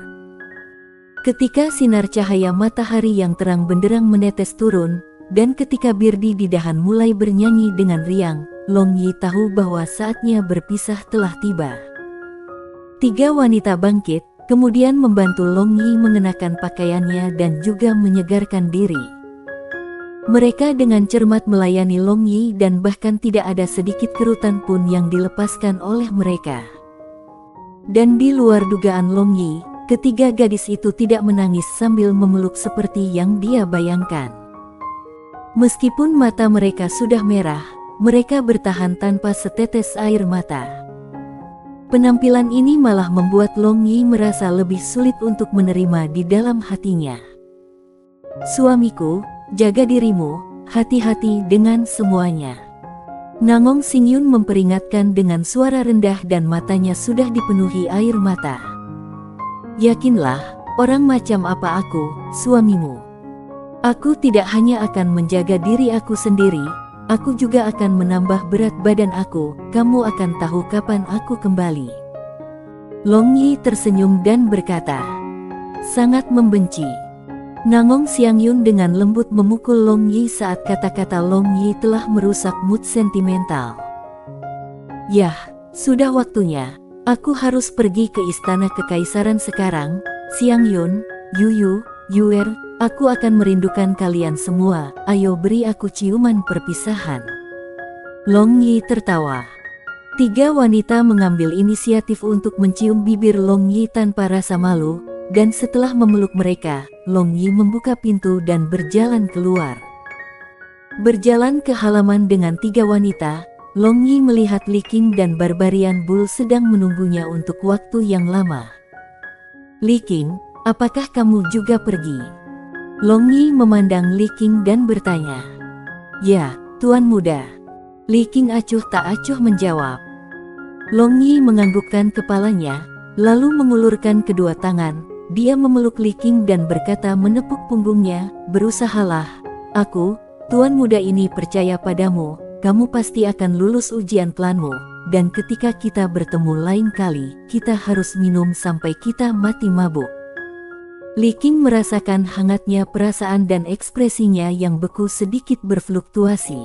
Ketika sinar cahaya matahari yang terang benderang menetes turun, dan ketika birdi di dahan mulai bernyanyi dengan riang, Long Yi tahu bahwa saatnya berpisah telah tiba. 3 wanita bangkit, kemudian membantu Long Yi mengenakan pakaiannya dan juga menyegarkan diri. Mereka dengan cermat melayani Long Yi dan bahkan tidak ada sedikit kerutan pun yang dilepaskan oleh mereka. Dan di luar dugaan Long Yi, ketiga gadis itu tidak menangis sambil memeluk seperti yang dia bayangkan. Meskipun mata mereka sudah merah, mereka bertahan tanpa setetes air mata. Penampilan ini malah membuat Long Yi merasa lebih sulit untuk menerima di dalam hatinya. "Suamiku, jaga dirimu, hati-hati dengan semuanya." Nangong Xingyun memperingatkan dengan suara rendah dan matanya sudah dipenuhi air mata. "Yakinlah, orang macam apa aku, suamimu. Aku tidak hanya akan menjaga diri aku sendiri, aku juga akan menambah berat badan aku, kamu akan tahu kapan aku kembali." Long Yi tersenyum dan berkata, "Sangat membenci." Nangong Xiangyun dengan lembut memukul Long Yi saat kata-kata Long Yi telah merusak mood sentimental. "Yah, sudah waktunya, aku harus pergi ke istana kekaisaran sekarang. Xiangyun, Yuyu, Yuer, aku akan merindukan kalian semua, ayo beri aku ciuman perpisahan." Long Yi tertawa. 3 wanita mengambil inisiatif untuk mencium bibir Long Yi tanpa rasa malu, dan setelah memeluk mereka, Long Yi membuka pintu dan berjalan keluar. Berjalan ke halaman dengan 3 wanita, Long Yi melihat Li Qing dan Barbarian Bull sedang menunggunya untuk waktu yang lama. "Li Qing, apakah kamu juga pergi?" Long Yi memandang Li Qing dan bertanya. "Ya, Tuan Muda." Li Qing acuh tak acuh menjawab. Long Yi menganggukkan kepalanya, lalu mengulurkan kedua tangan. Dia memeluk Li Qing dan berkata menepuk punggungnya, "Berusahalah. Aku, Tuan Muda ini percaya padamu, kamu pasti akan lulus ujian planmu, dan ketika kita bertemu lain kali, kita harus minum sampai kita mati mabuk." Li Qing merasakan hangatnya perasaan dan ekspresinya yang beku sedikit berfluktuasi.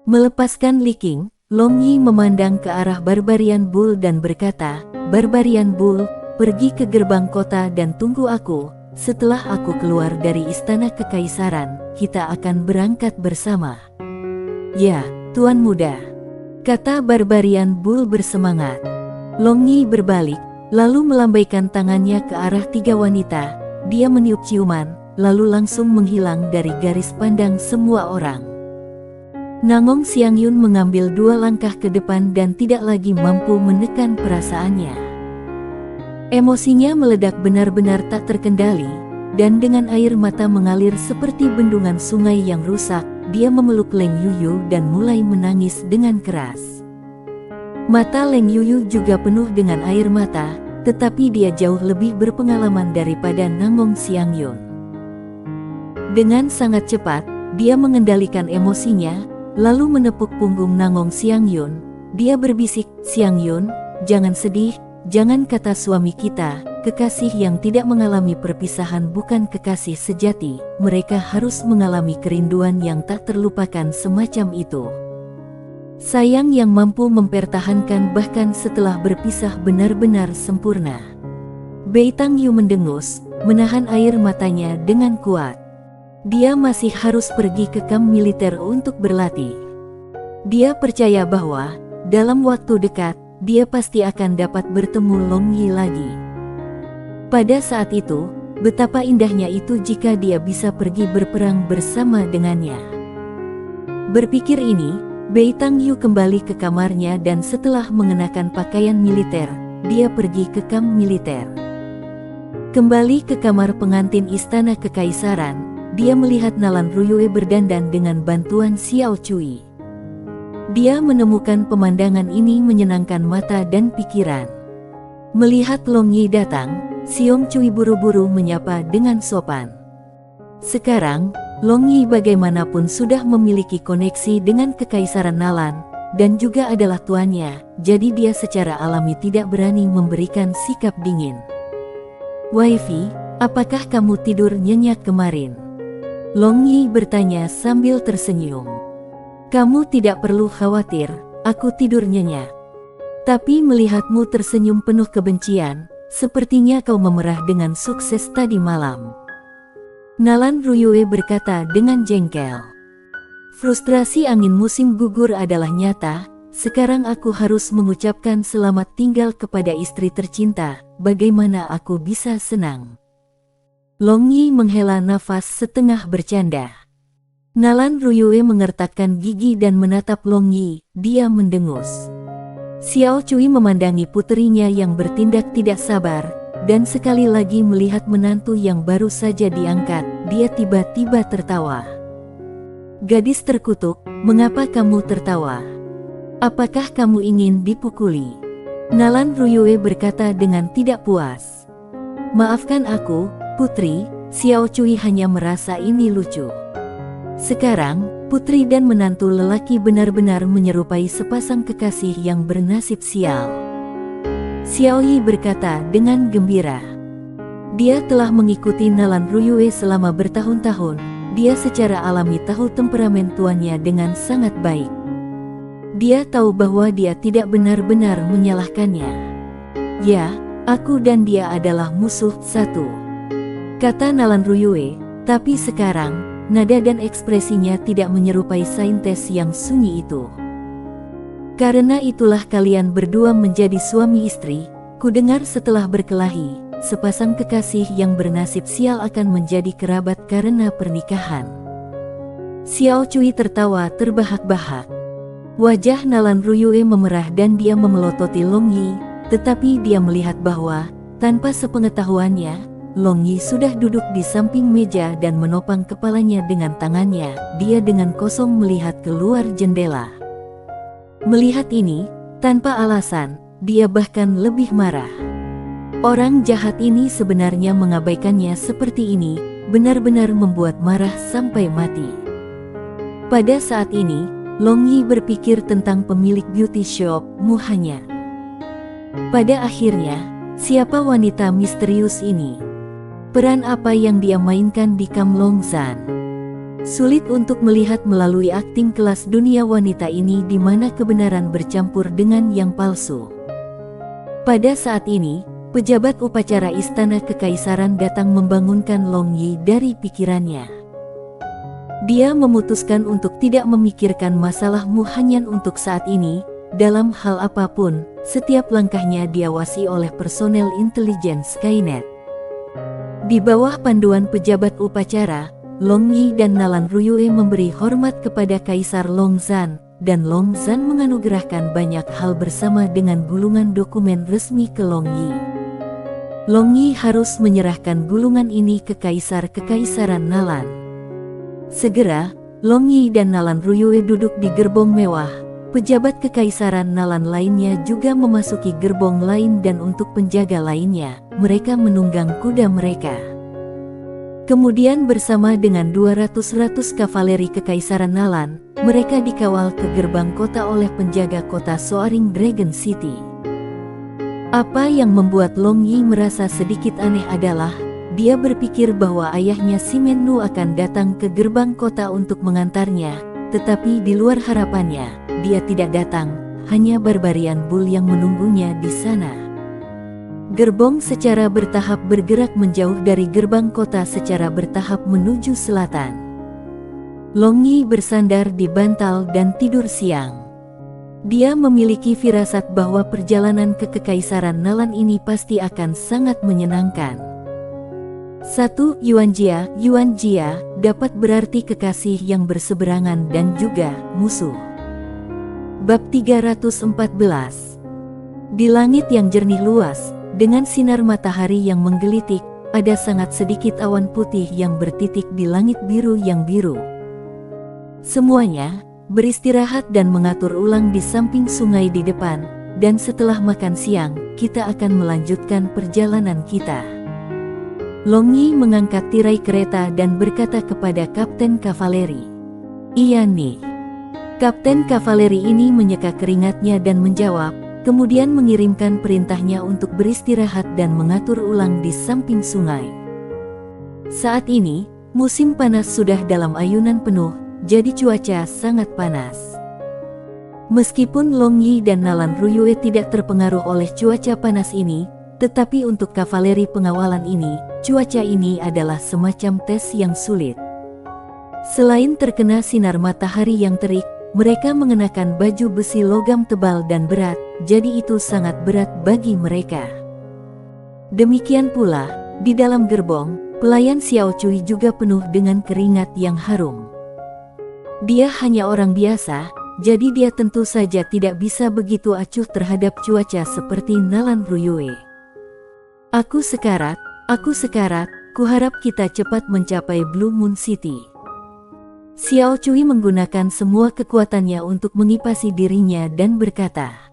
Melepaskan Li Qing, Long Yi memandang ke arah Barbarian Bull dan berkata, "Barbarian Bull, pergi ke gerbang kota dan tunggu aku. Setelah aku keluar dari istana kekaisaran, kita akan berangkat bersama." "Ya, Tuan Muda," kata Barbarian Bull bersemangat. Long Yi berbalik, lalu melambaikan tangannya ke arah 3 wanita. Dia meniup ciuman, lalu langsung menghilang dari garis pandang semua orang. Nangong Xiangyun mengambil 2 langkah ke depan dan tidak lagi mampu menekan perasaannya. Emosinya meledak benar-benar tak terkendali, dan dengan air mata mengalir seperti bendungan sungai yang rusak, dia memeluk Leng Yuyu dan mulai menangis dengan keras. Mata Leng Yuyu juga penuh dengan air mata, tetapi dia jauh lebih berpengalaman daripada Nangong Xiangyun. Dengan sangat cepat, dia mengendalikan emosinya, lalu menepuk punggung Nangong Xiangyun. Dia berbisik, "Xiangyun, jangan sedih, jangan kata suami kita, kekasih yang tidak mengalami perpisahan bukan kekasih sejati, mereka harus mengalami kerinduan yang tak terlupakan semacam itu. Sayang yang mampu mempertahankan bahkan setelah berpisah benar-benar sempurna." Bei Tangyu mendengus, menahan air matanya dengan kuat. Dia masih harus pergi ke kamp militer untuk berlatih. Dia percaya bahwa, dalam waktu dekat, dia pasti akan dapat bertemu Long Yi lagi. Pada saat itu, betapa indahnya itu jika dia bisa pergi berperang bersama dengannya. Berpikir ini, Bei Tangyu kembali ke kamarnya dan setelah mengenakan pakaian militer, dia pergi ke kamp militer. Kembali ke kamar pengantin istana kekaisaran, dia melihat Nalan Ruyue berdandan dengan bantuan Xiao Cui. Dia menemukan pemandangan ini menyenangkan mata dan pikiran. Melihat Long Yi datang, Xiao Cui buru-buru menyapa dengan sopan. Sekarang, Long Yi bagaimanapun sudah memiliki koneksi dengan Kekaisaran Nalan, dan juga adalah tuannya, jadi dia secara alami tidak berani memberikan sikap dingin. "Waifi, apakah kamu tidur nyenyak kemarin?" Long Yi bertanya sambil tersenyum. "Kamu tidak perlu khawatir, aku tidur nyenyak. Tapi melihatmu tersenyum penuh kebencian, sepertinya kau memerah dengan sukses tadi malam." Nalan Ruyue berkata dengan jengkel. "Frustrasi angin musim gugur adalah nyata, sekarang aku harus mengucapkan selamat tinggal kepada istri tercinta, bagaimana aku bisa senang?" Long Yi menghela nafas setengah bercanda. Nalan Ruyue mengertakkan gigi dan menatap Long Yi, dia mendengus. Xiao Cui memandangi puterinya yang bertindak tidak sabar, dan sekali lagi melihat menantu yang baru saja diangkat, dia tiba-tiba tertawa. "Gadis terkutuk, mengapa kamu tertawa? Apakah kamu ingin dipukuli?" Nalan Ruyue berkata dengan tidak puas. "Maafkan aku, putri," Xiao Cui hanya merasa ini lucu. Sekarang, putri dan menantu lelaki benar-benar menyerupai sepasang kekasih yang bernasib sial. Xiao Yi berkata dengan gembira. Dia telah mengikuti Nalan Ruyue selama bertahun-tahun, dia secara alami tahu temperamen tuannya dengan sangat baik. Dia tahu bahwa dia tidak benar-benar menyalahkannya. "Ya, aku dan dia adalah musuh satu," kata Nalan Ruyue, tapi sekarang, nada dan ekspresinya tidak menyerupai saintes yang sunyi itu. "Karena itulah kalian berdua menjadi suami istri, kudengar setelah berkelahi, sepasang kekasih yang bernasib sial akan menjadi kerabat karena pernikahan." Xiao Cui tertawa terbahak-bahak. Wajah Nalan Ruyue memerah dan dia memelototi Long Yi, tetapi dia melihat bahwa, tanpa sepengetahuannya, Long Yi sudah duduk di samping meja dan menopang kepalanya dengan tangannya, dia dengan kosong melihat keluar jendela. Melihat ini, tanpa alasan, dia bahkan lebih marah. Orang jahat ini sebenarnya mengabaikannya seperti ini, benar-benar membuat marah sampai mati. Pada saat ini, Long Yi berpikir tentang pemilik beauty shop, Mu Hanya. Pada akhirnya, siapa wanita misterius ini? Peran apa yang dia mainkan di Kamlongzan? Sulit untuk melihat melalui akting kelas dunia wanita ini di mana kebenaran bercampur dengan yang palsu. Pada saat ini, pejabat upacara istana kekaisaran datang membangunkan Long Yi dari pikirannya. Dia memutuskan untuk tidak memikirkan masalah Mu Hanyan untuk saat ini. Dalam hal apapun, setiap langkahnya diawasi oleh personel intelijen Skynet. Di bawah panduan pejabat upacara, Long Yi dan Nalan Ruyue memberi hormat kepada Kaisar Longzhan, dan Longzhan menganugerahkan banyak hal bersama dengan gulungan dokumen resmi ke Long Yi. Long Yi harus menyerahkan gulungan ini ke Kekaisaran Nalan. Segera, Long Yi dan Nalan Ruyue duduk di gerbong mewah. Pejabat Kekaisaran Nalan lainnya juga memasuki gerbong lain dan untuk penjaga lainnya, mereka menunggang kuda mereka. Kemudian bersama dengan 200 kavaleri Kekaisaran Nalan, mereka dikawal ke gerbang kota oleh penjaga kota Soaring Dragon City. Apa yang membuat Long Yi merasa sedikit aneh adalah, dia berpikir bahwa ayahnya Si Mennu akan datang ke gerbang kota untuk mengantarnya, tetapi di luar harapannya, dia tidak datang, hanya Barbarian Bull yang menunggunya di sana. Gerbong secara bertahap bergerak menjauh dari gerbang kota secara bertahap menuju selatan. Long Yi bersandar di bantal dan tidur siang. Dia memiliki firasat bahwa perjalanan ke Kekaisaran Nalan ini pasti akan sangat menyenangkan. 1. Yuanjia dapat berarti kekasih yang berseberangan dan juga musuh. Bab 314. Di langit yang jernih luas, dengan sinar matahari yang menggelitik, ada sangat sedikit awan putih yang bertitik di langit biru yang biru. Semuanya beristirahat dan mengatur ulang di samping sungai di depan, dan setelah makan siang, kita akan melanjutkan perjalanan kita. Long Yi mengangkat tirai kereta dan berkata kepada Kapten Kavaleri. Iya nih. Kapten Kavaleri ini menyeka keringatnya dan menjawab, kemudian mengirimkan perintahnya untuk beristirahat dan mengatur ulang di samping sungai. Saat ini, musim panas sudah dalam ayunan penuh, jadi cuaca sangat panas. Meskipun Long Yi dan Nalan Ruyue tidak terpengaruh oleh cuaca panas ini, tetapi untuk kavaleri pengawalan ini, cuaca ini adalah semacam tes yang sulit. Selain terkena sinar matahari yang terik, mereka mengenakan baju besi logam tebal dan berat, jadi itu sangat berat bagi mereka. Demikian pula, di dalam gerbong, pelayan Xiao Cui juga penuh dengan keringat yang harum. Dia hanya orang biasa, jadi dia tentu saja tidak bisa begitu acuh terhadap cuaca seperti Nalan Ruyue. Aku sekarat, kuharap kita cepat mencapai Blue Moon City. Xiao Cui menggunakan semua kekuatannya untuk mengipasi dirinya dan berkata,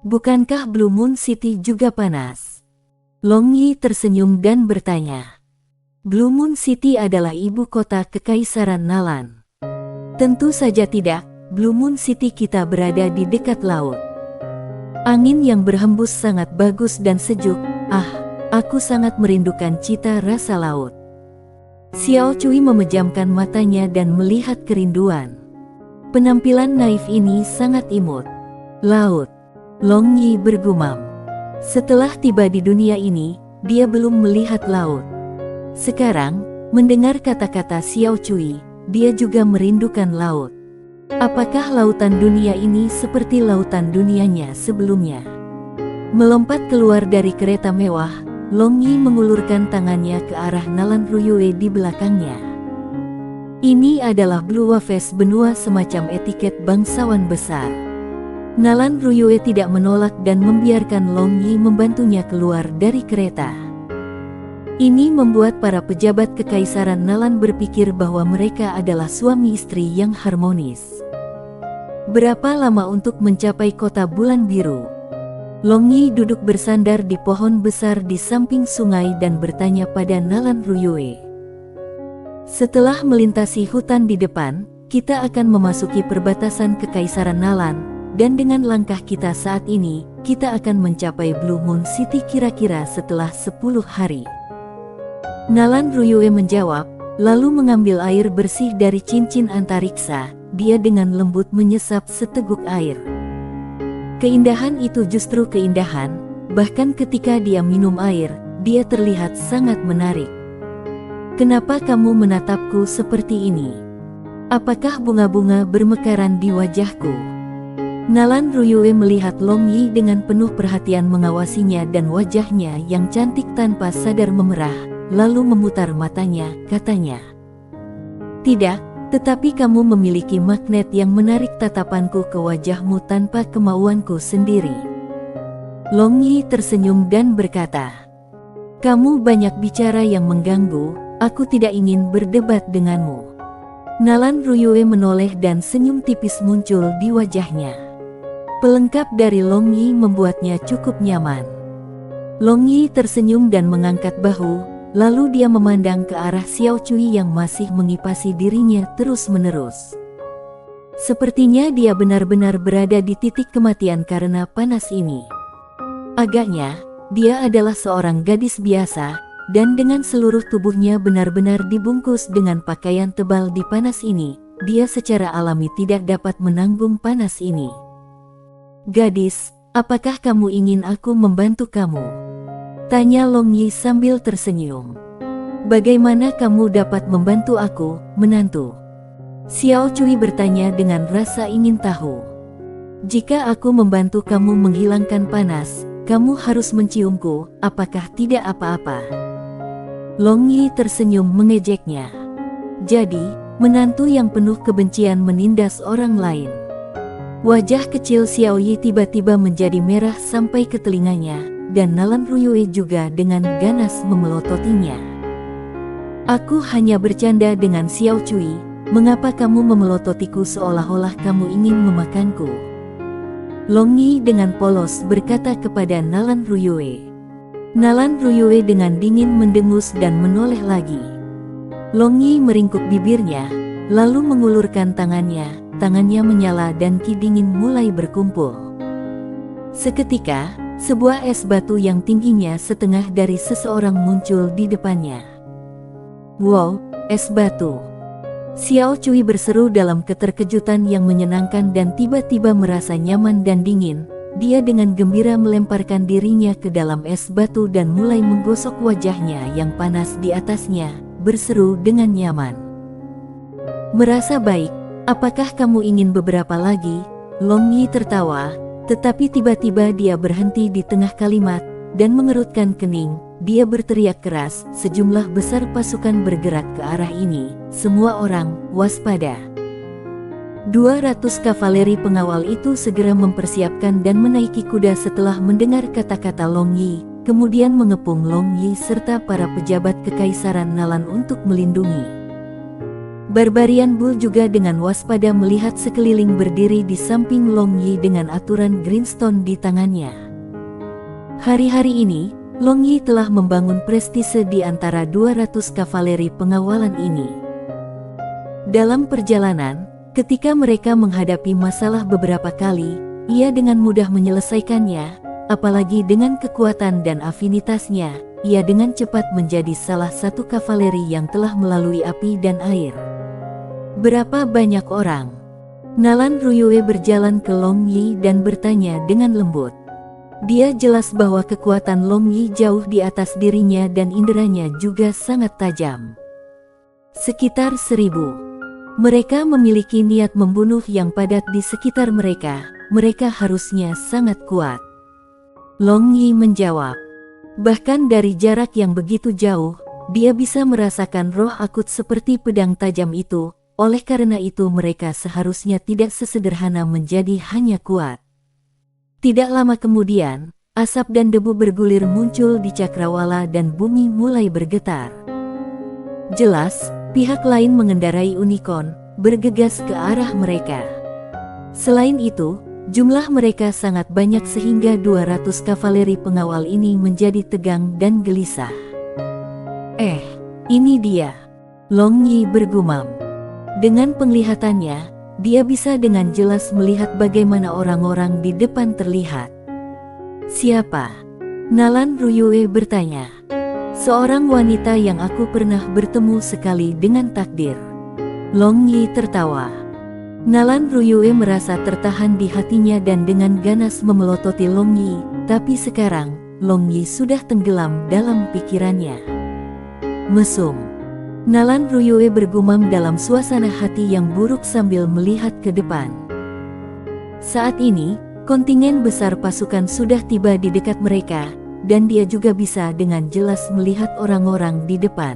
bukankah Blue Moon City juga panas? Long Yi tersenyum dan bertanya, Blue Moon City adalah ibu kota Kekaisaran Nalan. Tentu saja tidak, Blue Moon City kita berada di dekat laut. Angin yang berhembus sangat bagus dan sejuk, aku sangat merindukan cita rasa laut. Xiao Cui memejamkan matanya dan melihat kerinduan. Penampilan naif ini sangat imut. Laut. Long Yi bergumam. Setelah tiba di dunia ini, dia belum melihat laut. Sekarang, mendengar kata-kata Xiao Cui, dia juga merindukan laut. Apakah lautan dunia ini seperti lautan dunianya sebelumnya? Melompat keluar dari kereta mewah, Long Yi mengulurkan tangannya ke arah Nalan Ruyue di belakangnya. Ini adalah Blue Waves benua semacam etiket bangsawan besar. Nalan Ruyue tidak menolak dan membiarkan Long Yi membantunya keluar dari kereta. Ini membuat para pejabat Kekaisaran Nalan berpikir bahwa mereka adalah suami istri yang harmonis. Berapa lama untuk mencapai kota bulan biru? Long Yi duduk bersandar di pohon besar di samping sungai dan bertanya pada Nalan Ruyue. Setelah melintasi hutan di depan, kita akan memasuki perbatasan Kekaisaran Nalan, dan dengan langkah kita saat ini, kita akan mencapai Blue Moon City kira-kira setelah 10 hari. Nalan Ruyue menjawab, lalu mengambil air bersih dari cincin antariksa. Dia dengan lembut menyesap seteguk air. Keindahan itu justru keindahan, bahkan ketika dia minum air, dia terlihat sangat menarik. Kenapa kamu menatapku seperti ini? Apakah bunga-bunga bermekaran di wajahku? Nalan Ruyue melihat Long Yi dengan penuh perhatian mengawasinya dan wajahnya yang cantik tanpa sadar memerah, lalu memutar matanya, katanya. Tidak, tetapi kamu memiliki magnet yang menarik tatapanku ke wajahmu tanpa kemauanku sendiri. Long Yi tersenyum dan berkata, kamu banyak bicara yang mengganggu, aku tidak ingin berdebat denganmu. Nalan Ruyue menoleh dan senyum tipis muncul di wajahnya. Pelengkap dari Long Yi membuatnya cukup nyaman. Long Yi tersenyum dan mengangkat bahu, lalu dia memandang ke arah Xiao Cui yang masih mengipasi dirinya terus-menerus. Sepertinya dia benar-benar berada di titik kematian karena panas ini. Agaknya, dia adalah seorang gadis biasa, dan dengan seluruh tubuhnya benar-benar dibungkus dengan pakaian tebal di panas ini, dia secara alami tidak dapat menanggung panas ini. Gadis, apakah kamu ingin aku membantu kamu? Tanya Long Yi sambil tersenyum. Bagaimana kamu dapat membantu aku, menantu? Xiao Cui bertanya dengan rasa ingin tahu. Jika aku membantu kamu menghilangkan panas, kamu harus menciumku, apakah tidak apa-apa? Long Yi tersenyum mengejeknya. Jadi, menantu yang penuh kebencian menindas orang lain. Wajah kecil Xiao Yi tiba-tiba menjadi merah sampai ke telinganya, dan Nalan Ruyue juga dengan ganas memelototinya. Aku hanya bercanda dengan Xiao Cui, mengapa kamu memelototiku seolah-olah kamu ingin memakanku? Long Yi dengan polos berkata kepada Nalan Ruyue. Nalan Ruyue dengan dingin mendengus dan menoleh lagi. Long Yi meringkuk bibirnya, lalu mengulurkan tangannya menyala dan ki dingin mulai berkumpul. Seketika, sebuah es batu yang tingginya setengah dari seseorang muncul di depannya. Wow, es batu! Xiao Cui berseru dalam keterkejutan yang menyenangkan dan tiba-tiba merasa nyaman dan dingin. Dia dengan gembira melemparkan dirinya ke dalam es batu dan mulai menggosok wajahnya yang panas di atasnya, berseru dengan nyaman. Merasa baik, apakah kamu ingin beberapa lagi? Long Yi tertawa, tetapi tiba-tiba dia berhenti di tengah kalimat, dan mengerutkan kening. Dia berteriak keras, sejumlah besar pasukan bergerak ke arah ini. Semua orang, waspada. 200 kavaleri pengawal itu segera mempersiapkan dan menaiki kuda setelah mendengar kata-kata Long Yi, kemudian mengepung Long Yi serta para pejabat kekaisaran Nalan untuk melindungi. Barbarian Bull juga dengan waspada melihat sekeliling berdiri di samping Long Yi dengan aturan Greenstone di tangannya. Hari-hari ini, Long Yi telah membangun prestise di antara 200 kavaleri pengawalan ini. Dalam perjalanan, ketika mereka menghadapi masalah beberapa kali, ia dengan mudah menyelesaikannya, apalagi dengan kekuatan dan afinitasnya, ia dengan cepat menjadi salah satu kavaleri yang telah melalui api dan air. Berapa banyak orang? Nalan Ruyue berjalan ke Long Yi dan bertanya dengan lembut. Dia jelas bahwa kekuatan Long Yi jauh di atas dirinya dan inderanya juga sangat tajam. Sekitar 1000. Mereka memiliki niat membunuh yang padat di sekitar mereka. Mereka harusnya sangat kuat. Long Yi menjawab. Bahkan dari jarak yang begitu jauh, dia bisa merasakan roh akut seperti pedang tajam itu. Oleh karena itu mereka seharusnya tidak sesederhana menjadi hanya kuat. Tidak lama kemudian, asap dan debu bergulir muncul di cakrawala dan bumi mulai bergetar. Jelas, pihak lain mengendarai unicorn, bergegas ke arah mereka. Selain itu, jumlah mereka sangat banyak sehingga 200 kavaleri pengawal ini menjadi tegang dan gelisah. Ini dia. Long Yi bergumam. Dengan penglihatannya, dia bisa dengan jelas melihat bagaimana orang-orang di depan terlihat. Siapa? Nalan Ruyue bertanya. Seorang wanita yang aku pernah bertemu sekali dengan takdir. Long Yi tertawa. Nalan Ruyue merasa tertahan di hatinya dan dengan ganas memelototi Long Yi, tapi sekarang, Long Yi sudah tenggelam dalam pikirannya. Mesum. Nalan Ruyue bergumam dalam suasana hati yang buruk sambil melihat ke depan. Saat ini, kontingen besar pasukan sudah tiba di dekat mereka, dan dia juga bisa dengan jelas melihat orang-orang di depan.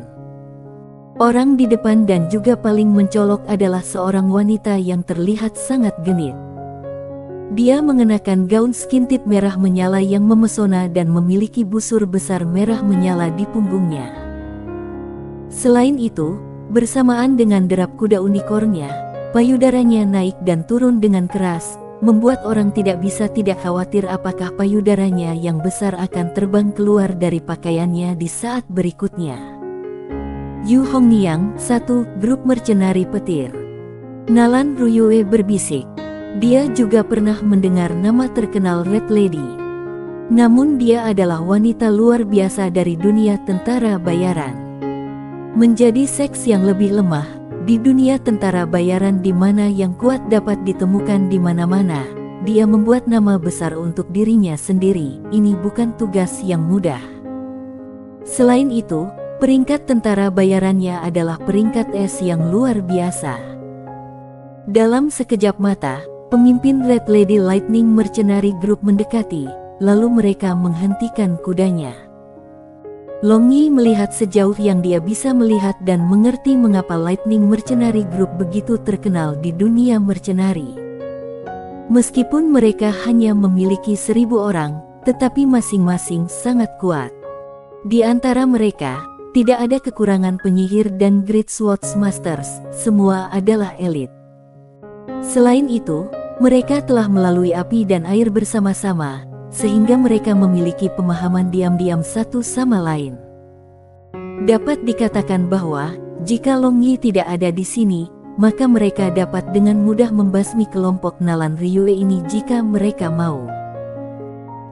Orang di depan dan juga paling mencolok adalah seorang wanita yang terlihat sangat genit. Dia mengenakan gaun skintit merah menyala yang memesona dan memiliki busur besar merah menyala di punggungnya. Selain itu, bersamaan dengan derap kuda unicornnya, payudaranya naik dan turun dengan keras, membuat orang tidak bisa tidak khawatir apakah payudaranya yang besar akan terbang keluar dari pakaiannya di saat berikutnya. Yu Hongniang, 1, grup mercenari petir. Nalan Ruyue berbisik. Dia juga pernah mendengar nama terkenal Red Lady. Namun dia adalah wanita luar biasa dari dunia tentara bayaran. Menjadi seks yang lebih lemah di dunia tentara bayaran di mana yang kuat dapat ditemukan di mana-mana, dia membuat nama besar untuk dirinya sendiri. Ini bukan tugas yang mudah. Selain itu, peringkat tentara bayarannya adalah peringkat S yang luar biasa. Dalam sekejap mata, pemimpin Red Lady Lightning Mercenary Group mendekati, lalu mereka menghentikan kudanya. Long Yi melihat sejauh yang dia bisa melihat dan mengerti mengapa Lightning Mercenary Group begitu terkenal di dunia mercenary. Meskipun mereka hanya memiliki 1000 orang, tetapi masing-masing sangat kuat. Di antara mereka, tidak ada kekurangan penyihir dan Great Swords Masters, semua adalah elit. Selain itu, mereka telah melalui api dan air bersama-sama, sehingga mereka memiliki pemahaman diam-diam satu sama lain. Dapat dikatakan bahwa, jika Long Yi tidak ada di sini, maka mereka dapat dengan mudah membasmi kelompok Nalan Ruyue ini jika mereka mau.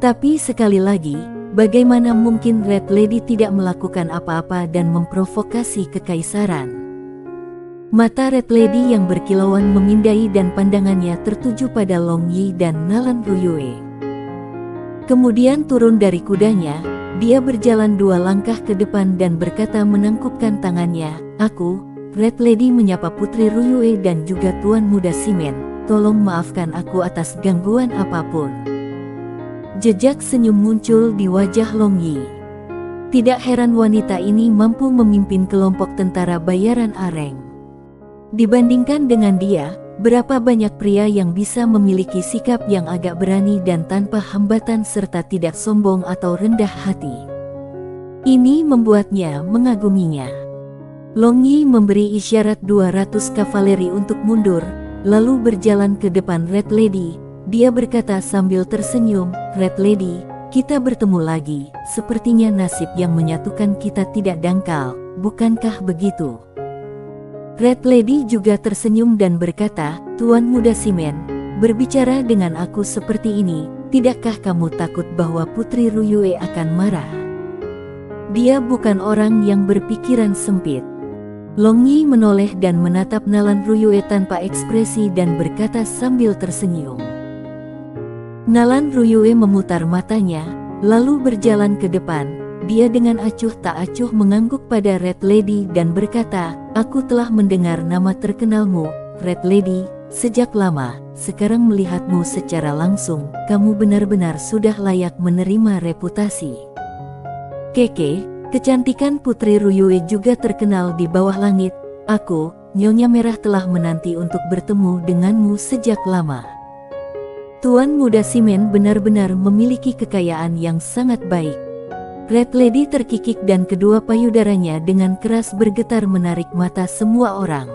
Tapi sekali lagi, bagaimana mungkin Red Lady tidak melakukan apa-apa dan memprovokasi kekaisaran? Mata Red Lady yang berkilauan memindai dan pandangannya tertuju pada Long Yi dan Nalan Ruyue. Kemudian turun dari kudanya, dia berjalan 2 langkah ke depan dan berkata menangkupkan tangannya, "Aku, Red Lady menyapa Putri Ruyue dan juga Tuan Muda Simen, tolong maafkan aku atas gangguan apapun." Jejak senyum muncul di wajah Long Yi. Tidak heran wanita ini mampu memimpin kelompok tentara bayaran Areng. Dibandingkan dengan dia, berapa banyak pria yang bisa memiliki sikap yang agak berani dan tanpa hambatan serta tidak sombong atau rendah hati. Ini membuatnya mengaguminya. Long Yi memberi isyarat 200 kavaleri untuk mundur, lalu berjalan ke depan Red Lady. Dia berkata sambil tersenyum, "Red Lady, kita bertemu lagi. Sepertinya nasib yang menyatukan kita tidak dangkal, bukankah begitu?" Red Lady juga tersenyum dan berkata, "Tuan Muda Simen, berbicara dengan aku seperti ini, tidakkah kamu takut bahwa Putri Ruyue akan marah?" Dia bukan orang yang berpikiran sempit. Long Yi menoleh dan menatap Nalan Ruyue tanpa ekspresi dan berkata sambil tersenyum. Nalan Ruyue memutar matanya, lalu berjalan ke depan. Dia dengan acuh tak acuh mengangguk pada Red Lady dan berkata, "Aku telah mendengar nama terkenalmu, Red Lady, sejak lama. Sekarang melihatmu secara langsung, kamu benar-benar sudah layak menerima reputasi." Keke, kecantikan Putri Ruyue juga terkenal di bawah langit. "Aku, Nyonya Merah telah menanti untuk bertemu denganmu sejak lama." Tuan Muda Simen benar-benar memiliki kekayaan yang sangat baik. Red Lady terkikik dan kedua payudaranya dengan keras bergetar menarik mata semua orang.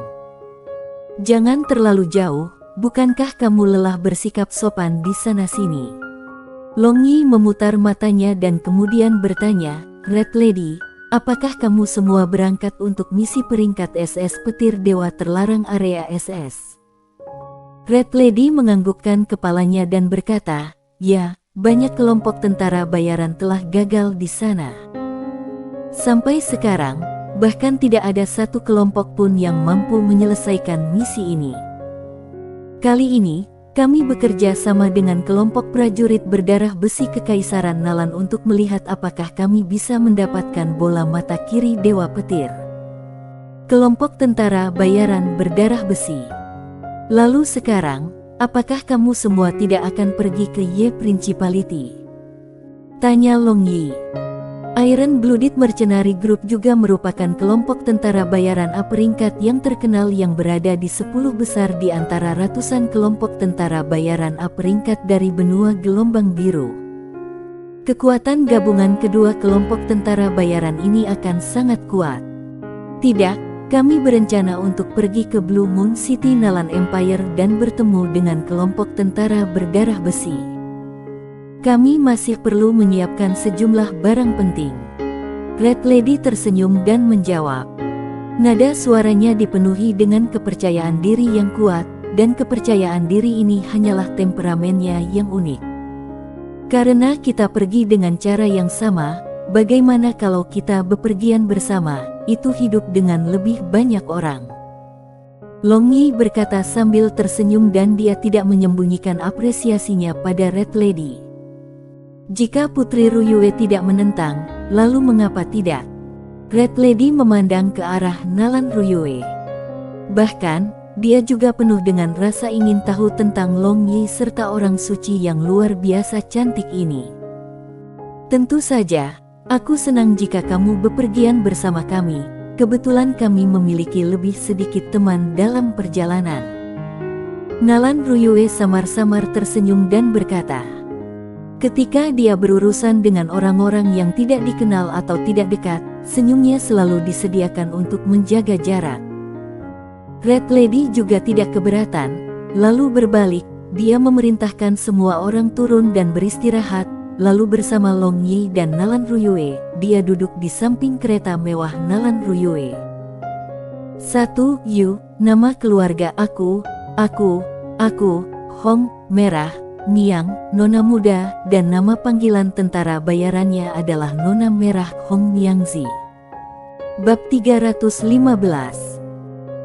"Jangan terlalu jauh, bukankah kamu lelah bersikap sopan di sana-sini?" Long Yi memutar matanya dan kemudian bertanya, "Red Lady, apakah kamu semua berangkat untuk misi peringkat SS Petir Dewa Terlarang area SS?" Red Lady menganggukkan kepalanya dan berkata, "Ya, banyak kelompok tentara bayaran telah gagal di sana. Sampai sekarang, bahkan tidak ada satu kelompok pun yang mampu menyelesaikan misi ini. Kali ini, kami bekerja sama dengan kelompok prajurit berdarah besi Kekaisaran Nalan untuk melihat apakah kami bisa mendapatkan bola mata kiri Dewa Petir. Kelompok tentara bayaran berdarah besi. Lalu sekarang, apakah kamu semua tidak akan pergi ke Ye Principality? Tanya Long Yi. Iron Blooded Mercenary Group juga merupakan kelompok tentara bayaran A peringkat yang terkenal yang berada di 10 besar di antara ratusan kelompok tentara bayaran A peringkat dari benua Gelombang Biru. Kekuatan gabungan kedua kelompok tentara bayaran ini akan sangat kuat. Tidak, kami berencana untuk pergi ke Blue Moon City Nalan Empire dan bertemu dengan kelompok tentara berdarah besi. Kami masih perlu menyiapkan sejumlah barang penting. Red Lady tersenyum dan menjawab. Nada suaranya dipenuhi dengan kepercayaan diri yang kuat, dan kepercayaan diri ini hanyalah temperamennya yang unik. Karena kita pergi dengan cara yang sama, bagaimana kalau kita bepergian bersama, itu hidup dengan lebih banyak orang. Long Yi berkata sambil tersenyum dan dia tidak menyembunyikan apresiasinya pada Red Lady. Jika Putri Ruyue tidak menentang, lalu mengapa tidak? Red Lady memandang ke arah Nalan Ruyue. Bahkan, dia juga penuh dengan rasa ingin tahu tentang Long Yi serta orang suci yang luar biasa cantik ini. Tentu saja, aku senang jika kamu bepergian bersama kami. Kebetulan kami memiliki lebih sedikit teman dalam perjalanan. Nalan Ruyue samar-samar tersenyum dan berkata, ketika dia berurusan dengan orang-orang yang tidak dikenal atau tidak dekat, senyumnya selalu disediakan untuk menjaga jarak. Red Lady juga tidak keberatan, lalu berbalik, dia memerintahkan semua orang turun dan beristirahat, lalu bersama Long Yi dan Nalan Ruyue, dia duduk di samping kereta mewah Nalan Ruyue. 1. Yu, nama keluarga aku, Hong, Merah, Niang, Nona Muda, dan nama panggilan tentara bayarannya adalah Nona Merah Hong Niangzi. Bab 315.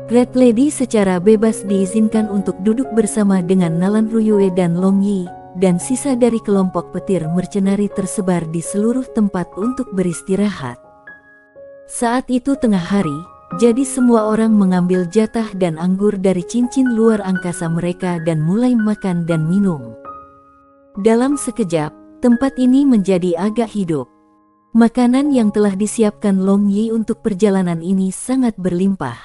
Red Lady secara bebas diizinkan untuk duduk bersama dengan Nalan Ruyue dan Long Yi, dan sisa dari kelompok petir mercenari tersebar di seluruh tempat untuk beristirahat. Saat itu tengah hari, jadi semua orang mengambil jatah dan anggur dari cincin luar angkasa mereka dan mulai makan dan minum. Dalam sekejap, tempat ini menjadi agak hidup. Makanan yang telah disiapkan Long Yi untuk perjalanan ini sangat berlimpah.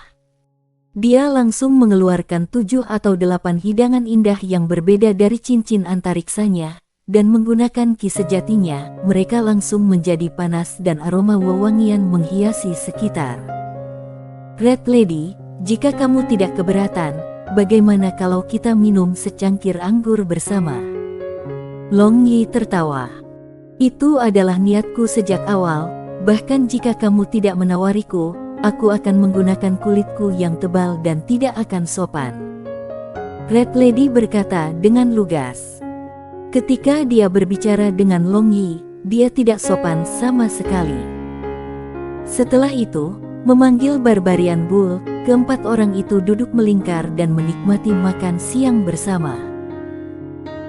Dia langsung mengeluarkan 7 atau 8 hidangan indah yang berbeda dari cincin antariksanya, dan menggunakan ki sejatinya, mereka langsung menjadi panas dan aroma wewangian menghiasi sekitar. Red Lady, jika kamu tidak keberatan, bagaimana kalau kita minum secangkir anggur bersama? Long Yi tertawa. Itu adalah niatku sejak awal, bahkan jika kamu tidak menawariku, aku akan menggunakan kulitku yang tebal dan tidak akan sopan. Red Lady berkata dengan lugas. Ketika dia berbicara dengan Long Yi, dia tidak sopan sama sekali. Setelah itu, memanggil Barbarian Bull, keempat orang itu duduk melingkar dan menikmati makan siang bersama.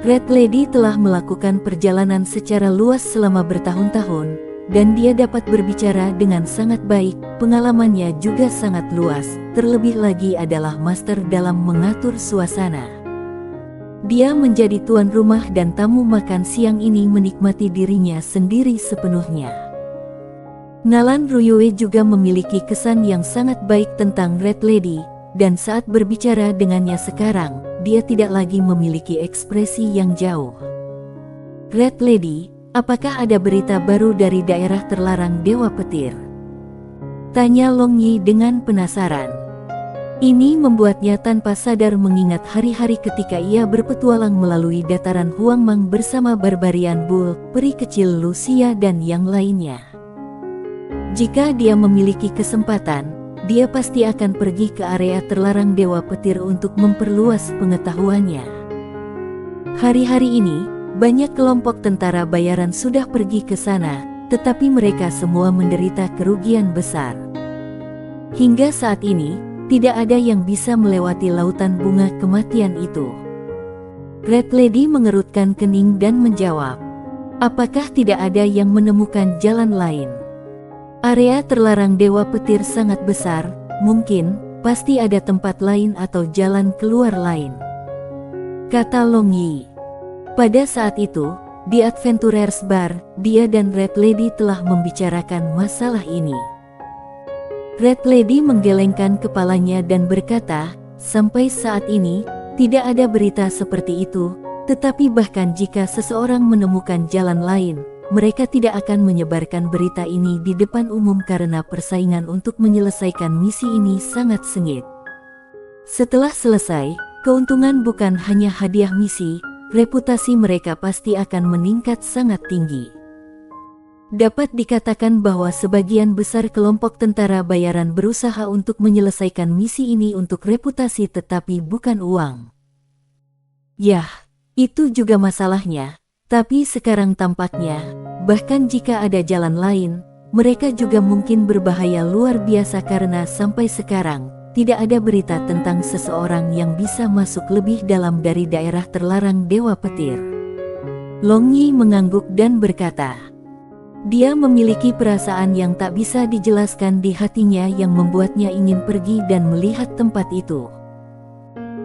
Red Lady telah melakukan perjalanan secara luas selama bertahun-tahun, dan dia dapat berbicara dengan sangat baik, pengalamannya juga sangat luas, terlebih lagi adalah master dalam mengatur suasana. Dia menjadi tuan rumah dan tamu makan siang ini menikmati dirinya sendiri sepenuhnya. Nalan Ruyue juga memiliki kesan yang sangat baik tentang Red Lady, dan saat berbicara dengannya sekarang, dia tidak lagi memiliki ekspresi yang jauh. Red Lady, apakah ada berita baru dari daerah terlarang Dewa Petir? Tanya Long Yi dengan penasaran. Ini membuatnya tanpa sadar mengingat hari-hari ketika ia berpetualang melalui dataran Huangmang bersama Barbarian Bull, peri kecil Lucia dan yang lainnya. Jika dia memiliki kesempatan, dia pasti akan pergi ke area terlarang Dewa Petir untuk memperluas pengetahuannya. Hari-hari ini, banyak kelompok tentara bayaran sudah pergi ke sana, tetapi mereka semua menderita kerugian besar. Hingga saat ini, tidak ada yang bisa melewati lautan bunga kematian itu. Red Lady mengerutkan kening dan menjawab, apakah tidak ada yang menemukan jalan lain? Area terlarang Dewa Petir sangat besar, mungkin, pasti ada tempat lain atau jalan keluar lain, kata Long Yi. Pada saat itu, di Adventurers Bar, dia dan Red Lady telah membicarakan masalah ini. Red Lady menggelengkan kepalanya dan berkata, sampai saat ini, tidak ada berita seperti itu, tetapi bahkan jika seseorang menemukan jalan lain, mereka tidak akan menyebarkan berita ini di depan umum karena persaingan untuk menyelesaikan misi ini sangat sengit. Setelah selesai, keuntungan bukan hanya hadiah misi, reputasi mereka pasti akan meningkat sangat tinggi. Dapat dikatakan bahwa sebagian besar kelompok tentara bayaran berusaha untuk menyelesaikan misi ini untuk reputasi tetapi bukan uang. Yah, itu juga masalahnya, tapi sekarang tampaknya, bahkan jika ada jalan lain, mereka juga mungkin berbahaya luar biasa karena sampai sekarang, tidak ada berita tentang seseorang yang bisa masuk lebih dalam dari daerah terlarang Dewa Petir. Long Yi mengangguk dan berkata, dia memiliki perasaan yang tak bisa dijelaskan di hatinya yang membuatnya ingin pergi dan melihat tempat itu.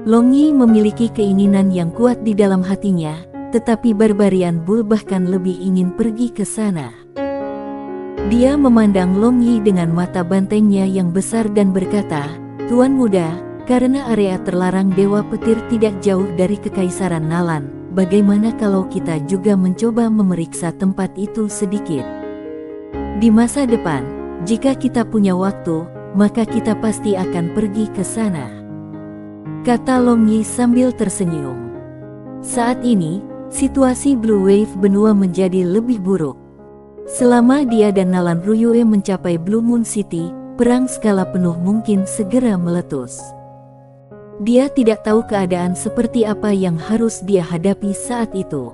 Long Yi memiliki keinginan yang kuat di dalam hatinya, tetapi Barbarian Bull bahkan lebih ingin pergi ke sana. Dia memandang Long Yi dengan mata bantengnya yang besar dan berkata, Tuan muda, karena area terlarang Dewa Petir tidak jauh dari Kekaisaran Nalan, bagaimana kalau kita juga mencoba memeriksa tempat itu sedikit? Di masa depan, jika kita punya waktu, maka kita pasti akan pergi ke sana, kata Long Yi sambil tersenyum. Saat ini, situasi Blue Wave benua menjadi lebih buruk. Selama dia dan Nalan Ruyue mencapai Blue Moon City, perang skala penuh mungkin segera meletus. Dia tidak tahu keadaan seperti apa yang harus dia hadapi saat itu.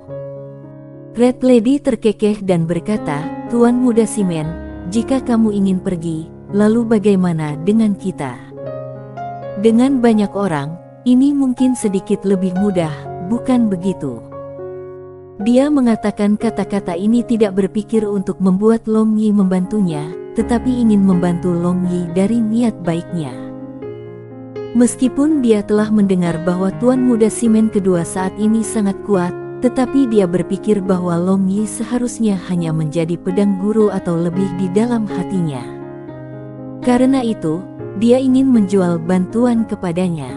Red Lady terkekeh dan berkata, Tuan muda Simen, jika kamu ingin pergi, lalu bagaimana dengan kita? Dengan banyak orang, ini mungkin sedikit lebih mudah, bukan begitu? Dia mengatakan kata-kata ini tidak berpikir untuk membuat Long Yi membantunya, tetapi ingin membantu Long Yi dari niat baiknya. Meskipun dia telah mendengar bahwa Tuan Muda Simen kedua saat ini sangat kuat, tetapi dia berpikir bahwa Long Yi seharusnya hanya menjadi pedang guru atau lebih di dalam hatinya. Karena itu, dia ingin menjual bantuan kepadanya.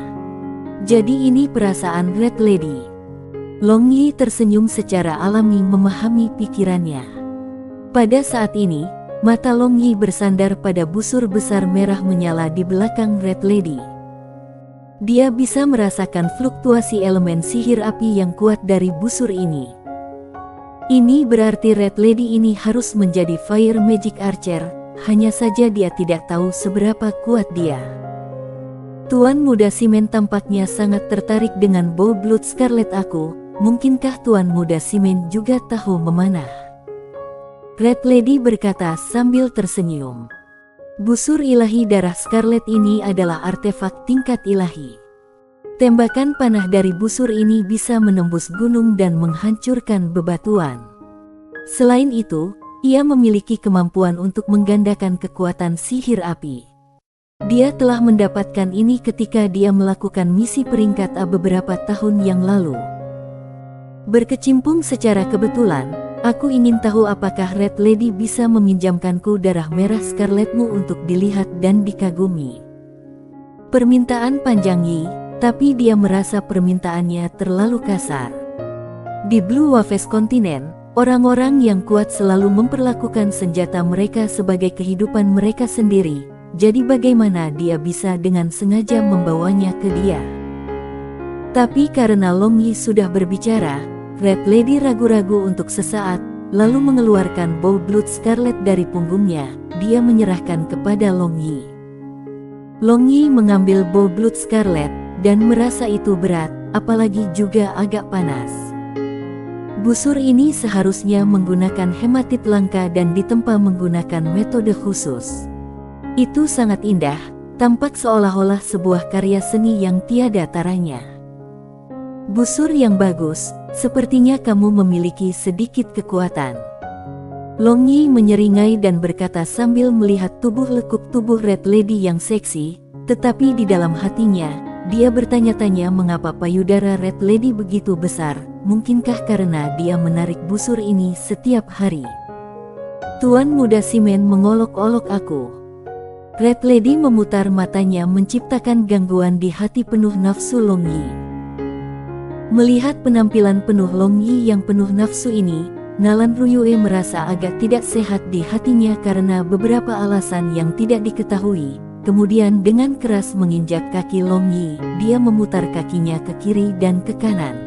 Jadi ini perasaan Red Lady. Long Yi tersenyum secara alami memahami pikirannya. Pada saat ini, mata Long Yi bersandar pada busur besar merah menyala di belakang Red Lady. Dia bisa merasakan fluktuasi elemen sihir api yang kuat dari busur ini. Ini berarti Red Lady ini harus menjadi Fire Magic Archer, hanya saja dia tidak tahu seberapa kuat dia. Tuan muda Simen tampaknya sangat tertarik dengan Bow Blood Scarlet aku, mungkinkah Tuan muda Simen juga tahu memanah? Red Lady berkata sambil tersenyum. Busur ilahi darah Scarlet ini adalah artefak tingkat ilahi. Tembakan panah dari busur ini bisa menembus gunung dan menghancurkan bebatuan. Selain itu, ia memiliki kemampuan untuk menggandakan kekuatan sihir api. Dia telah mendapatkan ini ketika dia melakukan misi peringkat A beberapa tahun yang lalu. Berkecimpung secara kebetulan, aku ingin tahu apakah Red Lady bisa meminjamkanku darah merah Scarletmu untuk dilihat dan dikagumi. Permintaan panjang Yi, tapi dia merasa permintaannya terlalu kasar. Di Blue Waves Continent, orang-orang yang kuat selalu memperlakukan senjata mereka sebagai kehidupan mereka sendiri, jadi bagaimana dia bisa dengan sengaja membawanya ke dia? Tapi karena Long Yi sudah berbicara, Red Lady ragu-ragu untuk sesaat, lalu mengeluarkan Bow Blood Scarlet dari punggungnya. Dia menyerahkan kepada Long Yi. Long Yi mengambil Bow Blood Scarlet dan merasa itu berat, apalagi juga agak panas. Busur ini seharusnya menggunakan hematit langka dan ditempa menggunakan metode khusus. Itu sangat indah, tampak seolah-olah sebuah karya seni yang tiada taranya. Busur yang bagus, sepertinya kamu memiliki sedikit kekuatan. Long Yi menyeringai dan berkata sambil melihat tubuh lekuk tubuh Red Lady yang seksi, tetapi di dalam hatinya, dia bertanya-tanya mengapa payudara Red Lady begitu besar, mungkinkah karena dia menarik busur ini setiap hari. Tuan Muda Simen mengolok-olok aku. Red Lady memutar matanya menciptakan gangguan di hati penuh nafsu Long Yi. Melihat penampilan penuh Long Yi yang penuh nafsu ini, Nalan Ruyue merasa agak tidak sehat di hatinya karena beberapa alasan yang tidak diketahui. Kemudian dengan keras menginjak kaki Long Yi, dia memutar kakinya ke kiri dan ke kanan.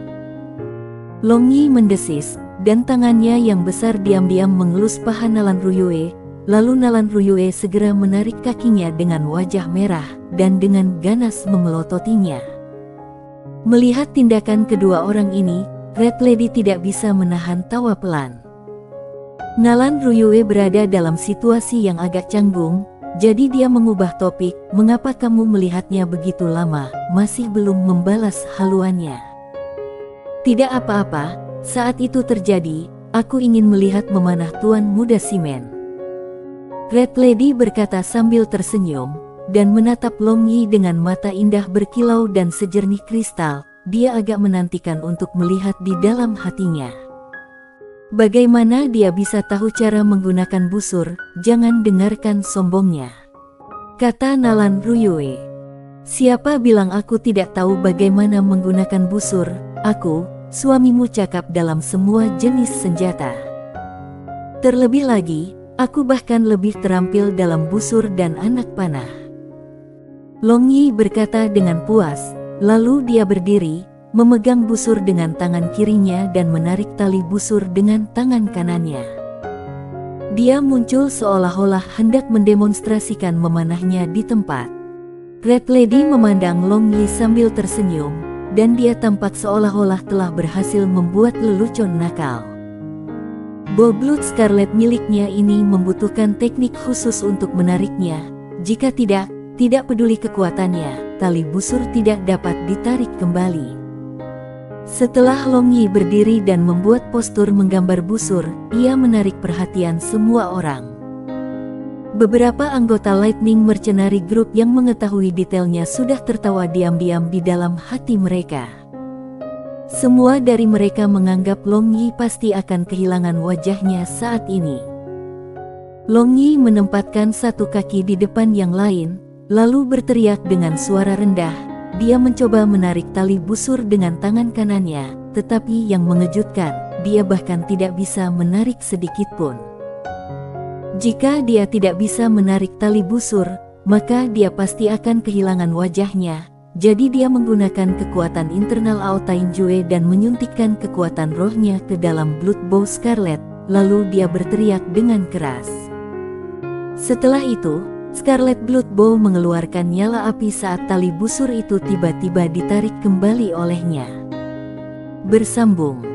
Long Yi mendesis, dan tangannya yang besar diam-diam mengelus paha Nalan Ruyue. Lalu Nalan Ruyue segera menarik kakinya dengan wajah merah, dan dengan ganas memelototinya. Melihat tindakan kedua orang ini, Red Lady tidak bisa menahan tawa pelan. Nalan Ruyue berada dalam situasi yang agak canggung, jadi dia mengubah topik, "Mengapa kamu melihatnya begitu lama, masih belum membalas haluannya?" "Tidak apa-apa, saat itu terjadi, aku ingin melihat memanah Tuan Muda Simen." Red Lady berkata sambil tersenyum, dan menatap Long Yi dengan mata indah berkilau dan sejernih kristal. Dia agak menantikan untuk melihat di dalam hatinya. Bagaimana dia bisa tahu cara menggunakan busur? Jangan dengarkan sombongnya, kata Nalan Ruyue. Siapa bilang aku tidak tahu bagaimana menggunakan busur? Aku, suamimu, cakap dalam semua jenis senjata. Terlebih lagi, aku bahkan lebih terampil dalam busur dan anak panah. Long Yi berkata dengan puas. Lalu dia berdiri, memegang busur dengan tangan kirinya dan menarik tali busur dengan tangan kanannya. Dia muncul seolah-olah hendak mendemonstrasikan memanahnya di tempat. Red Lady memandang Long Yi sambil tersenyum, dan dia tampak seolah-olah telah berhasil membuat lelucon nakal. Bow Blood Scarlet miliknya ini membutuhkan teknik khusus untuk menariknya. Jika tidak peduli kekuatannya, tali busur tidak dapat ditarik kembali. Setelah Long Yi berdiri dan membuat postur menggambar busur, ia menarik perhatian semua orang. Beberapa anggota Lightning Mercenary Group yang mengetahui detailnya sudah tertawa diam-diam di dalam hati mereka. Semua dari mereka menganggap Long Yi pasti akan kehilangan wajahnya saat ini. Long Yi menempatkan satu kaki di depan yang lain, lalu berteriak dengan suara rendah. Dia mencoba menarik tali busur dengan tangan kanannya, tetapi yang mengejutkan, dia bahkan tidak bisa menarik sedikit pun. Jika dia tidak bisa menarik tali busur, maka dia pasti akan kehilangan wajahnya. Jadi dia menggunakan kekuatan internal Aotain Jue dan menyuntikkan kekuatan rohnya ke dalam Blood Bow Scarlet, lalu dia berteriak dengan keras. Setelah itu, Scarlet Blood Bow mengeluarkan nyala api saat tali busur itu tiba-tiba ditarik kembali olehnya. Bersambung.